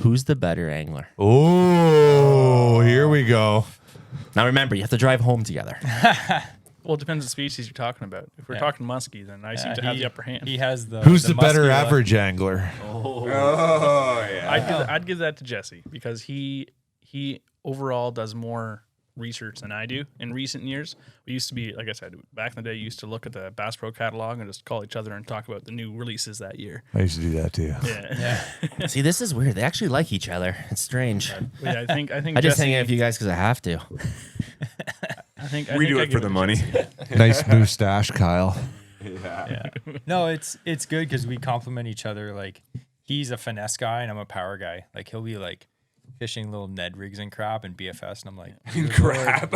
who's the better angler?
Oh, here we go.
Now remember, you have to drive home together.
Well, it depends on the species you're talking about. If we're talking muskie, then I seem to have the upper hand.
He has the.
Who's the better
muscular-
average angler?
Oh yeah.
I'd give that to Jesse because he overall does more research than I do. In recent years, we used to be, like I said, back in the day, you used to look at the Bass Pro catalog and just call each other and talk about the new releases that year.
I used to do that too.
Yeah,
See, this is weird. They actually like each other. It's strange.
yeah. I think
I just
Jesse,
hang out with you guys because I have to.
I think
We
I
do it for
give
the
to
money.
Jesse.
Nice mustache, Kyle.
Yeah. No, it's good because we complement each other. Like he's a finesse guy and I'm a power guy. Like he'll be like fishing little Ned rigs and crap and BFS, and I'm like,
Crap.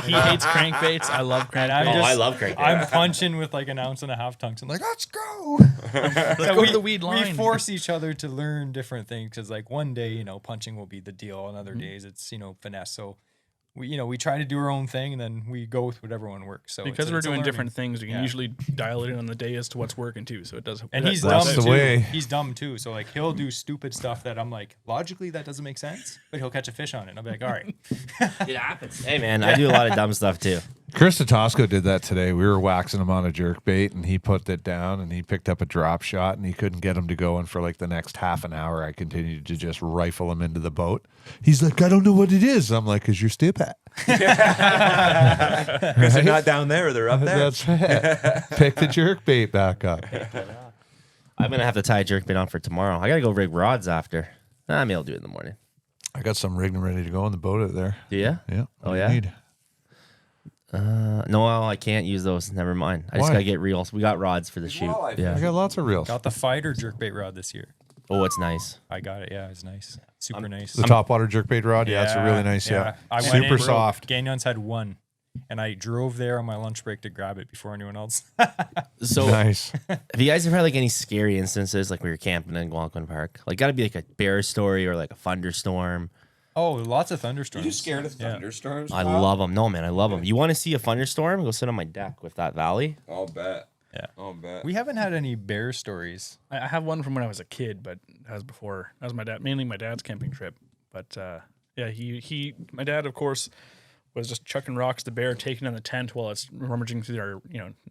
He hates crankbaits. I love
and I'm
crankbaits.
just,
I love crankbait.
I'm punching with like an 1.5 ounce tongues. I'm like, let's go.
Let's go to the weed
We
line.
force each other to learn different things because, like, one day, you know, punching will be the deal, and other
Mm-hmm.
days it's, you know, finesse. So we try to do our own thing, and then we go with whatever one works. So
Because we're
it's a
doing
learning.
different things, we can
Yeah.
usually dial it in on the day as to what's working too. So it does.
And he's
That's
dumb
the
too.
way.
He's dumb too. So like he'll do stupid stuff that I'm like, logically that doesn't make sense, but he'll catch a fish on it. And I'll be like, all right.
It happens. Hey, man, I do a lot of dumb stuff too.
Chris Tosco did that today. We were waxing him on a jerk bait, and he put it down, and he picked up a drop shot, and he couldn't get him to go. And for like the next half an hour, I continued to just rifle him into the boat. He's like, I don't know what it is. I'm like, 'cause you're stupid.
Because they're not down there, they're up there.
That's right. Pick the jerk bait back up.
I'm gonna have to tie a jerkbait on for tomorrow. I gotta go rig rods after. Maybe I'll do it in the morning.
I got some rigged and ready to go on the boat out there.
Do you?
Yeah.
Oh,
What do you
yeah?
need?
No, I can't use those. Never mind. I just
Why?
gotta get reels. We got rods for the shoot.
walleye
I
Yeah.
got lots of reels.
Got the fighter jerkbait rod this year.
Oh, it's nice.
I got it. Yeah, it's nice. Super nice.
The topwater jerkbait rod. Yeah, it's a really nice. Yeah.
I went
Super
in,
soft.
Ganyon's had one, and I drove there on my lunch break to grab it before anyone else.
So,
Nice.
have you guys ever had like any scary instances, like we were camping in Algonquin Park? Like, gotta be like a bear story or like a thunderstorm.
Oh, lots of thunderstorms.
You scared of
Yeah.
thunderstorms?
I
Kyle?
love them. No, man, I love them. You want to see a thunderstorm? Go sit on my deck with that valley.
I'll bet.
Yeah.
I'll bet.
We haven't had any bear stories.
I have one from when I was a kid, but that was before. That was my dad, mainly my dad's camping trip. But yeah, my dad, of course, was just chucking rocks to bear, taking in the tent while it's rummaging through their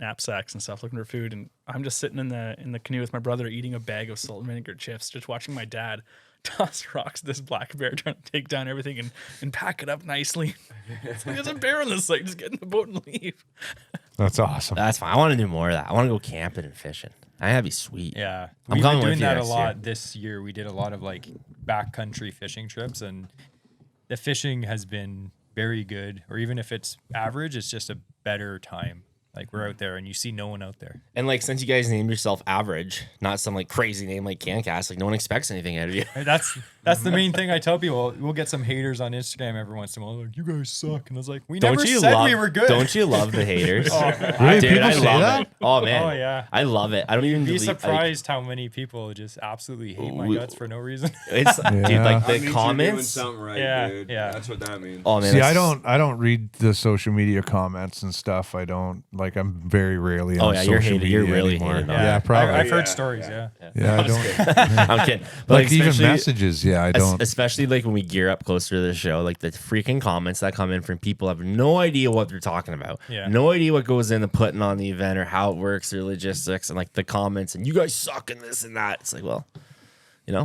knapsacks and stuff, looking for food. And I'm just sitting in the canoe with my brother, eating a bag of salt and vinegar chips, just watching my dad toss rocks at this black bear, trying to take down everything and pack it up nicely. It's like, there's a bear on this site. Just get in the boat and leave.
That's awesome.
That's fine. I want to do more of that. I want to go camping and fishing. That'd be sweet.
Yeah,
I'm
we've
coming
been
with
doing
you
that a
next
lot
year.
this year. We did a lot of like backcountry fishing trips, and the fishing has been very good. Or even if it's average, it's just a better time. Like we're out there and you see no one out there.
And like, since you guys named yourself Average, not some like crazy name like Cancast, like no one expects anything out of you.
And that's the main thing I tell people. We'll get some haters on Instagram every once in a while. Like, you guys suck, and I was like, we never said we were good.
Don't you love the haters?
Really?
Dude,
People
I
say
love
that?
it. Oh man,
Oh, yeah.
I love it. I don't even
Be
delete, like,
surprised how many people just absolutely hate my
We-
guts for no reason.
it's dude, like
Yeah.
That
the
means you're doing
comments.
something right,
Yeah,
dude.
yeah.
That's what that means.
Oh man,
See,
it's-
I don't read the social media comments and stuff. I don't like. I'm very rarely
Oh,
on
yeah,
social
you're hated.
media
You're really
anymore.
hated on
Yeah,
it.
probably.
I've heard
Yeah,
stories.
yeah.
Yeah.
I don't
I'm kidding. But
like even
especially-
messages. Yeah, I don't.
Especially like when we gear up closer to the show, like the freaking comments that come in from people have no idea what they're talking about.
Yeah.
No idea what goes into putting on the event or how it works or logistics and like the comments and you guys suck in this and that. It's like, well,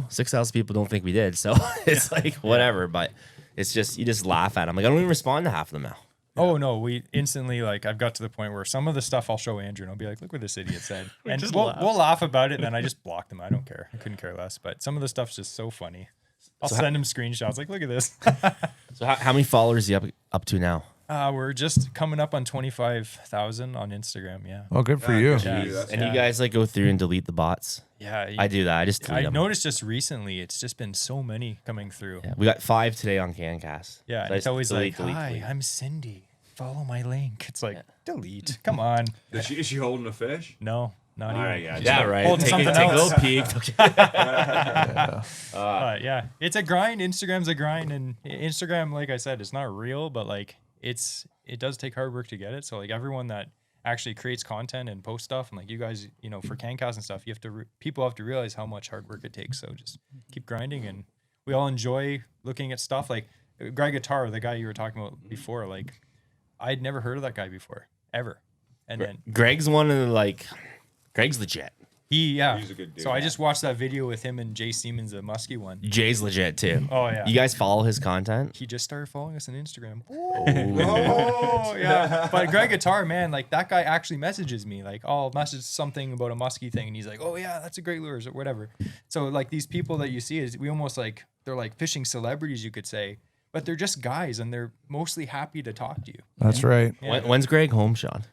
6,000 people don't think we did. So it's like whatever, but it's just, you just laugh at them. Like I don't even respond to half of them now.
Oh no, we instantly I've got to the point where some of the stuff I'll show Andrew and I'll be like, look what this idiot said. And
just
we'll
laugh.
we'll laugh about it and then I just block them. I don't care. I couldn't care less. But some of the stuff's just so funny. I'll send him screenshots like, look at this.
So how many followers are you up to now?
We're just coming up on 25,000 on Instagram. Yeah.
Oh, good for you.
good for
Yeah.
you. That's
And you guys like go through and delete the bots?
Yeah.
I do that. I just delete
I
them.
noticed just recently, it's just been so many coming through.
Yeah, we got 5 today on Cancast.
Yeah,
So
and
I
it's
just
always
delete,
like,
delete,
hi,
delete.
I'm Cindy. Follow my link. It's like, delete. Come on.
Is she holding a fish?
No, not
All
even.
right, yeah.
She's
Yeah,
like
right.
holding
Take a
something else.
little peek.
Yeah, it's a grind. Instagram's a grind, and Instagram, like I said, it's not real, but like it does take hard work to get it. So like everyone that actually creates content and posts stuff, and like you guys, for Cancast and stuff, you have to people have to realize how much hard work it takes. So just keep grinding, and we all enjoy looking at stuff. Like Greg Guitar, the guy you were talking about before, like I'd never heard of that guy before ever, and then
Greg's Greg's legit.
he's
a good dude.
So I just watched that video with him and Jay Siemens, the musky one.
Jay's legit too.
Oh yeah.
You guys follow his content?
He just started following us on Instagram. Oh, yeah. But Greg Guitar, man, like that guy actually messages me. Like, I'll message something about a musky thing, and he's like, oh, yeah, that's a great lures or whatever. So, like, these people that you see, we almost like, they're like fishing celebrities, you could say, but they're just guys, and they're mostly happy to talk to you.
That's right.
Yeah.
When's Greg home, Sean?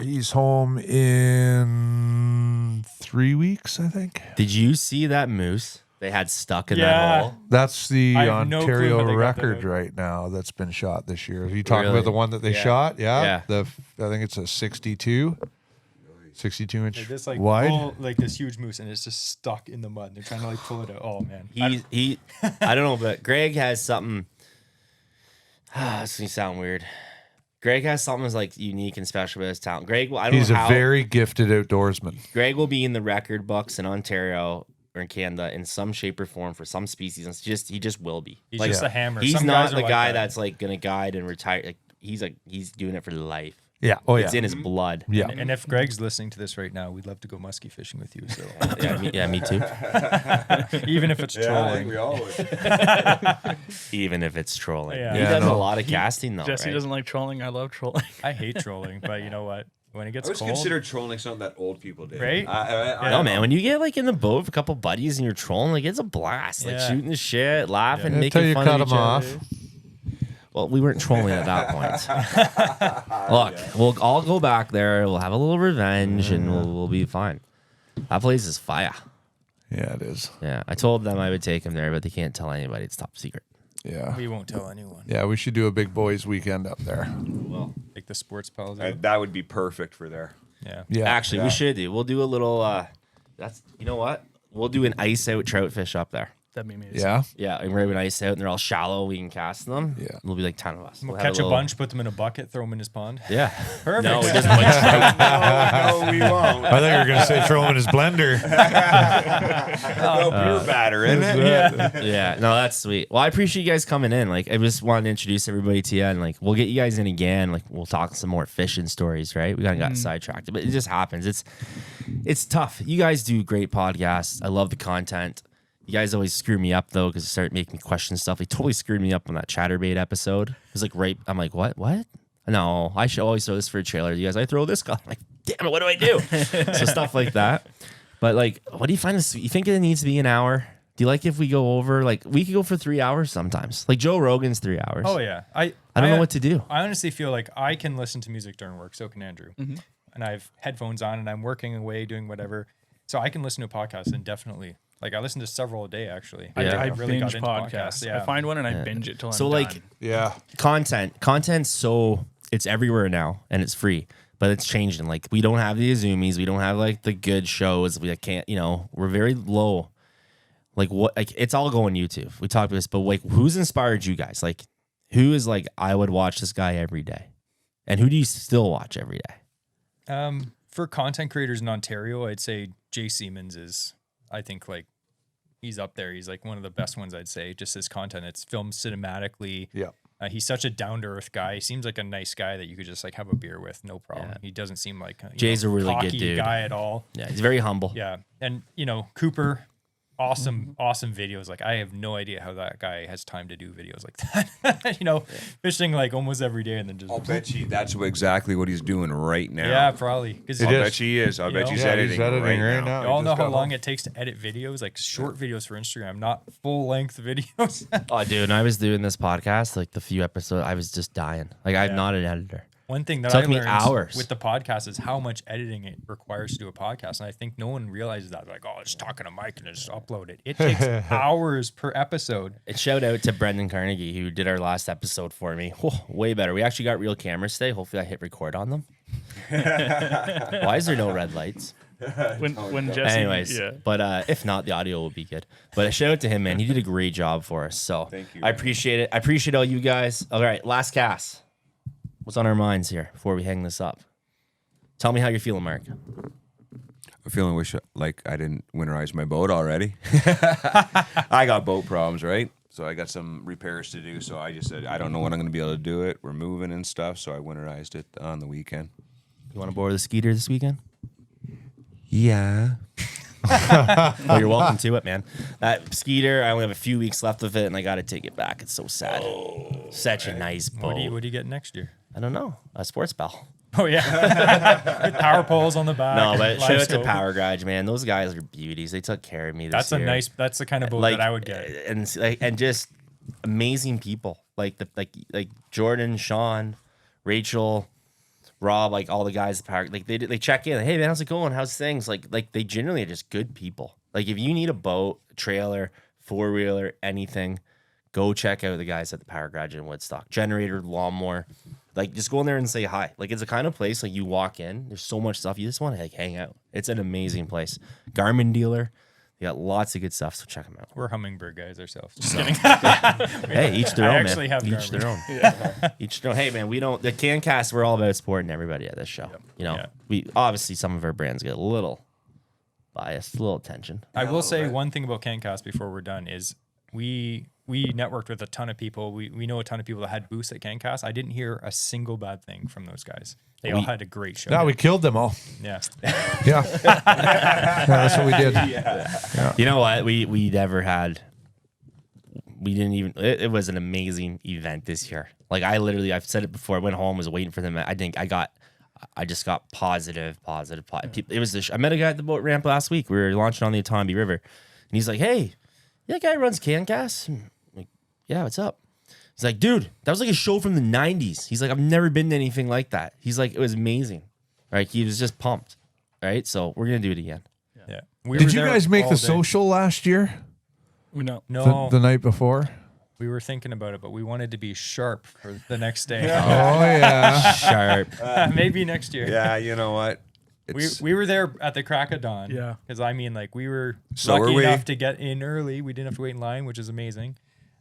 He's home in 3 weeks, I think.
Did you see that moose they had stuck in
Yeah.
that hole.
That's the
I have no clue
Ontario
how they got
record
that out.
right now that's been shot this year. Are you talking
Really?
about the one that they
Yeah.
shot? Yeah.
Yeah.
I think it's a 62 inch
Like this like
wide.
full, like this huge moose, and it's just stuck in the mud. They're trying to like pull it out. Oh man,
He I don't know, but Greg has something. It's gonna sound weird. Greg has something that's like unique and special about his talent. Greg, I don't
He's
know
a
how.
very gifted outdoorsman.
Greg will be in the record books in Ontario or in Canada in some shape or form for some species. And he just will be.
he's
Like,
just a hammer.
he's
Some
not
guys are
the
like
guy
that.
that's like gonna guide and retire. Like he's doing it for life.
Yeah. Oh yeah.
It's in his blood.
Yeah.
And if Greg's listening to this right now, we'd love to go muskie fishing with you. So
Me too.
even if it's trolling,
all would.
Even if it's trolling.
Yeah.
He
Yeah,
does a
no.
lot of casting though.
Jesse
right?
doesn't like trolling. I love trolling.
I hate trolling, but you know what? When it
I
gets
always
cold,
consider trolling something that old people did.
Right?
No man, when you get like in the boat with a couple buddies and you're trolling, like it's a blast. Like
Yeah.
shooting the shit, laughing,
Until
making
you
fun
cut
of each
him
other.
off.
Well, we weren't trolling at that point. Look, we'll all go back there. We'll have a little revenge, and we'll be fine. That place is fire.
Yeah, it is.
Yeah, I told them I would take them there, but they can't tell anybody. It's top secret.
Yeah.
we won't tell anyone.
Yeah, we should do a big boys weekend up there.
Like the sports pals. out.
That would be perfect for there.
Yeah.
Yeah.
Actually, we should do. We'll do a little. That's you know what? We'll do an ice out trout fish up there.
That'd be amazing.
Yeah.
Yeah, and we're having ice out, and they're all shallow. We can cast them.
Yeah.
There'll be like 10 of us.
We'll
have
catch a
little-
bunch, put them in a bucket, throw them in his pond.
Yeah.
Perfect.
No, it doesn't like trout.
No, we won't.
I thought you were going to say throw him in his blender.
No pure batter, isn't it?
Yeah, no, that's sweet. Well, I appreciate you guys coming in. Like, I just wanted to introduce everybody to you, and like, we'll get you guys in again. Like, we'll talk some more fishing stories, right? We kind of got sidetracked, but it just happens. It's tough. You guys do great podcasts. I love the content. You guys always screw me up though, because you start making me question stuff. They totally screwed me up on that chatterbait episode. It was like right. I'm like, what? No, I should always throw this for a trailer. You guys, I throw this guy. I'm like, damn it, what do I do? So stuff like that. But like, what do you find this? You think it needs to be an hour? Do you like if we go over? Like, we could go for 3 hours sometimes. Like Joe Rogan's 3 hours.
Oh yeah.
I don't know what to do.
I honestly feel like I can listen to music during work. So can Andrew. And I have headphones on, and I'm working away doing whatever. So I can listen to a podcast and definitely. Like I listen to several a day actually.
Yeah.
I
really
binge
got into
podcasts.
Yeah.
I find one and I binge it till I'm
So like,
done.
Yeah.
content's so it's everywhere now and it's free, but it's changing. Like we don't have the Azumis, we don't have like the good shows. We can't, we're very low. Like what? Like it's all going YouTube. We talked about this, but like who's inspired you guys? Like who is like I would watch this guy every day, and who do you still watch every day?
For content creators in Ontario, I'd say Jay Siemens is. I think like he's up there. He's like one of the best ones I'd say. Just his content, it's filmed cinematically.
Yeah.
He's such a down to earth guy. He seems like a nice guy that you could just like have a beer with, no problem.
Yeah.
He doesn't seem like
Jay's a really good
cocky
dude.
guy at all.
Yeah, he's very humble.
Yeah, and Cooper, awesome videos. Like I have no idea how that guy has time to do videos like that. Fishing like almost every day and then just.
I'll bet you that's exactly what he's doing right now.
Yeah, probably. Because
I'll
is.
bet he is. I'll
You
bet
know?
he's
Yeah,
editing,
he's editing right now.
you all
He
know
just
how
got
long
home.
it takes to edit videos, like short videos for Instagram, not full length videos.
Oh, dude, and I was doing this podcast, like the few episodes, I was just dying. Like I'm
Yeah.
not an editor.
One thing that
Took
I
me
learned
hours.
with the podcast is how much editing it requires to do a podcast. And I think no one realizes that. They're like, oh, just talking to Mike and just upload it. It takes hours per episode.
And shout out to Brendan Carnegie who did our last episode for me. Oh, way better. We actually got real cameras today. Hopefully I hit record on them. Why is there no red lights?
When Jesse,
Anyways,
yeah.
but if not, the audio will be good. But shout out to him, man. He did a great job for us. So
Thank you,
I
man.
appreciate it. I appreciate all you guys. All right, last cast. What's on our minds here before we hang this up? Tell me how you're feeling, Mark.
I'm feeling like I didn't winterize my boat already. I got boat problems, right? So I got some repairs to do. So I just said, I don't know when I'm going to be able to do it. We're moving and stuff. So I winterized it on the weekend.
You want to borrow the Skeeter this weekend?
Yeah.
Oh, you're welcome to it, man. That Skeeter, I only have a few weeks left of it, and I got to take it back. It's so sad. Such a nice boat.
What do you get next year?
I don't know. A sports bell.
Oh, yeah. With power poles on the back.
No, but
live
shout out to
scope.
Power Garage, man. Those guys are beauties. They took care of me this
That's
year.
that's the kind of boat that I would get.
And just amazing people like Jordan, Sean, Rachel, Rob, like all the guys at Power. Like they check in. Hey man, how's it going? How's things? Like they genuinely are just good people. Like if you need a boat, trailer, 4-wheeler, anything, go check out the guys at the Power Garage in Woodstock. Generator, lawnmower. Like just go in there and say hi. Like it's a kind of place like you walk in, there's so much stuff. You just want to like hang out. It's an amazing place. Garmin dealer. They got lots of good stuff, so check them out.
We're hummingbird guys ourselves. Just kidding.
Hey, each their
I
own,
actually
man.
have
Each
Garmin.
their own. Each their own. Hey, man, we don't. The CanCast, we're all about supporting everybody at this show. You know,
Yeah.
we obviously some of our brands get a little biased, a little attention.
I will say one thing about CanCast before we're done is we networked with a ton of people. We know a ton of people that had booths at CanCast. I didn't hear a single bad thing from those guys. They all had a great show.
No, we killed them all.
Yeah.
Yeah. Yeah, that's what we did.
You know what? We never had. We didn't even. It was an amazing event this year. Like I've said it before. I went home, was waiting for them. I just got positive. It was. I met a guy at the boat ramp last week. We were launching on the Otonabee River, and he's like, "Hey, that guy runs CanCast." I'm like, yeah, what's up? He's like, dude, that was like a show from the 90s. He's like, I've never been to anything like that. He's like, it was amazing. Right? He was just pumped. Right? So we're gonna do it again.
Yeah.
Did you guys make the social last year?
No.
No.
The night before?
We were thinking about it, but we wanted to be sharp for the next day.
Oh, yeah.
Sharp.
Maybe next year.
Yeah, you know what?
We were there at the crack of dawn.
Yeah.
Because I mean, like we were
So
lucky
were we.
enough to get in early. We didn't have to wait in line, which is amazing.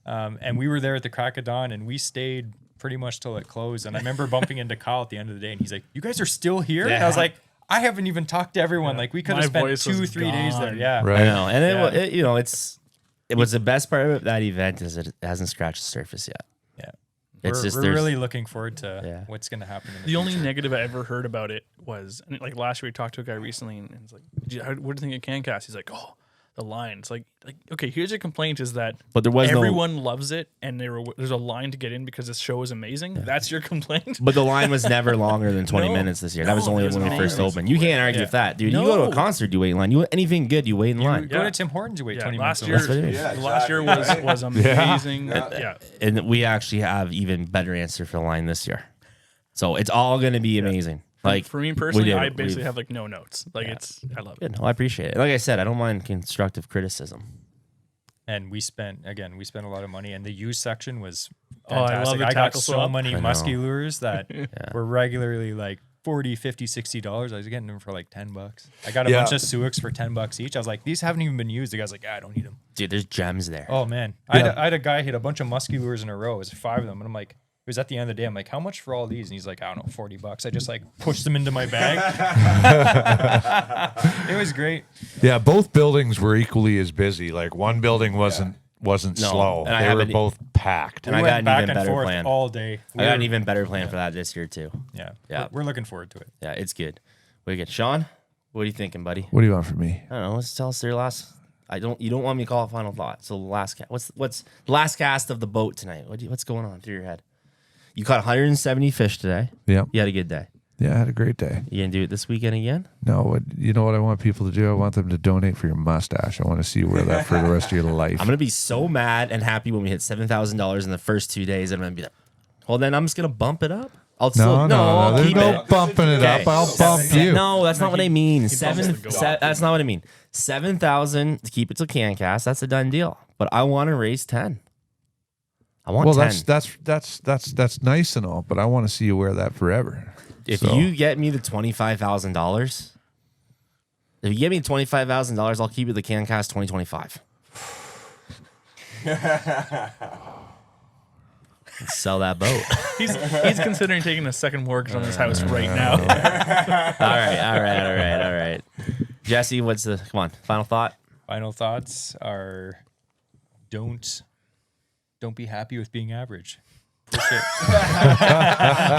And we were there at the crack of dawn, and we stayed pretty much till it closed. And I remember bumping into Kyle at the end of the day, and he's like, "You guys are still here?" And I was like, "I haven't even talked to everyone. Like we could have
My
spent
voice was
2-3 days there."
gone.
Yeah.
Right.
I know. And
Yeah.
it, you know, it was the best part of that event is it hasn't scratched the surface yet.
Yeah.
It's just
we're
there's-
really looking forward to
Yeah.
what's going to happen. In
The only
future.
negative I ever heard about it was, and like last year we talked to a guy recently, and it's like, what do you think of CanCast? He's like, oh, the line. It's like, okay, here's your complaint is that
But there was
everyone loves it, and there's a line to get in because this show is amazing. That's your complaint.
But the line was never longer than 20
No.
minutes this year. That was
No,
only
it was
when we first
amazing.
opened. You can't argue with that, dude. You go to a
No.
concert, you wait in line. You want anything good, you wait in line.
Go
Yeah.
to Tim Hortons, you wait
Yeah,
20
last
minutes.
year,
That's what it is.
Yeah,
last year was amazing. Yeah.
And we actually have even better answer for the line this year. So it's all going to be amazing. Like
For me
we
personally,
did-
I basically
we've-
have like no notes. Like I love it.
Good. Well, I appreciate it. Like I said, I don't mind constructive criticism.
And we spent a lot of money, and the used section was
Oh, I love
fantastic.
the
I got
tackle
so
swap.
many
I know.
musky lures that were regularly like $40, $50, $60. I was getting them for like $10. I got a
Yeah.
bunch of Suics for $10 each. I was like, these haven't even been used. The guy's like, I don't need them.
Dude, there's gems there.
Oh man,
Yeah.
I had a guy hit a bunch of musky lures in a row. It was 5 of them, and I'm like, it was at the end of the day. I'm like, how much for all these? And he's like, I don't know, $40. I just like pushed them into my bag. It was great.
Yeah, both buildings were equally as busy. Like one building wasn't
No,
slow.
and I
They were
haven't-
both packed.
And
We
I
went
got an
back
even
and
better
forth
plan.
all day.
I got an even better plan for that this year too.
Yeah.
Yeah.
We're looking forward to it.
Yeah, it's good. We good. Sean, what are you thinking, buddy?
What do you want from me?
I don't know. Let's tell us your last. You don't want me to call it final thought. So the last cast. What's the last cast of the boat tonight? What's going on through your head? You caught 170 fish today.
Yeah.
You had a good day.
Yeah, I had a great day.
You gonna do it this weekend again?
No, you know what I want people to do? I want them to donate for your mustache. I want to see you wear that for the rest of your life.
I'm gonna be so mad and happy when we hit $7,000 in the first 2 days. I'm gonna be like, well, then I'm just gonna bump it up. I'll
No,
I'll
there's
keep
no
it.
bumping it
Okay.
up. I'll bump you.
No, that's not what I mean.
bumps the goal.
That's not what I mean. 7,000 to keep it to CanCast. That's a done deal. But I want to raise 10. I want
Well,
10.
that's nice and all, but I want to see you wear that forever.
If
So-
you get me the $25,000, if you get me $25,000, I'll keep you the CanCast 2025. Sell that boat.
He's considering taking a second mortgage on his house right now.
All right. Jesse, come on, final thought?
Final thoughts are don't be happy with being average. Push it.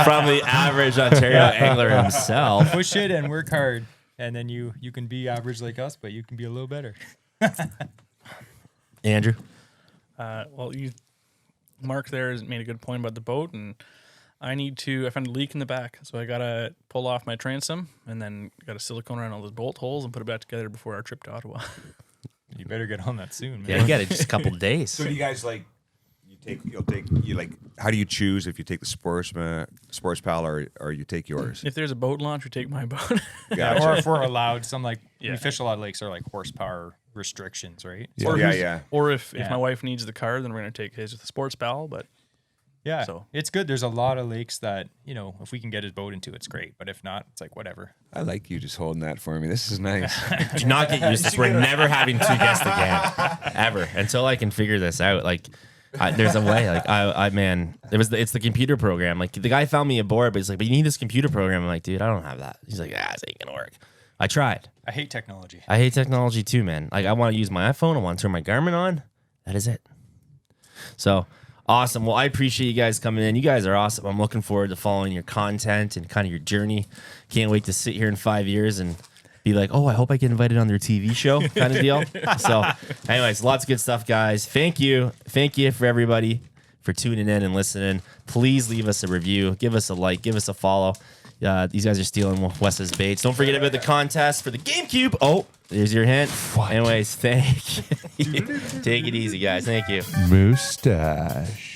From the average Ontario angler himself.
Push it and work hard. And then you can be average like us, but you can be a little better.
Andrew?
Well, Mark there has made a good point about the boat, and I found a leak in the back, so I gotta pull off my transom and then got a silicone around all those bolt holes and put it back together before our trip to Ottawa.
You better get on that soon, man.
Yeah, you got it just a couple of days.
So do you guys like? How do you choose if you take the Sports Pal or you take yours?
If there's a boat launch, we take my boat.
Yeah, or if we're allowed, some like
Yeah.
we fish a lot of lakes are like horsepower restrictions, right?
Yeah.
Or
Yeah,
who's-
yeah.
Or if
Yeah.
my wife needs the car, then we're gonna take his with the sports pal. But
Yeah,
So-
it's good. There's a lot of lakes that, you know, if we can get his boat into, it's great. But if not, it's like whatever.
I like you just holding that for me. This is nice.
Do not get used to this. We're never having 2 guests again, ever, until I can figure this out. Like, there's a way. Like, man, it's the computer program. Like, the guy found me a board, but he's like, but you need this computer program. I'm like, dude, I don't have that. He's like, this ain't gonna work. I tried.
I hate technology.
I hate technology too, man. Like, I want to use my iPhone. I want to turn my Garmin on. That is it. So awesome. Well, I appreciate you guys coming in. You guys are awesome. I'm looking forward to following your content and kind of your journey. Can't wait to sit here in 5 years and be like, oh, I hope I get invited on their TV show kind of deal. So anyways, lots of good stuff, guys. Thank you. Thank you for everybody for tuning in and listening. Please leave us a review. Give us a like. Give us a follow. These guys are stealing Wes's baits. Don't forget about the contest for the GameCube. Oh, there's your hint. Anyways, thank you. Take it easy, guys. Thank you.
Moustache.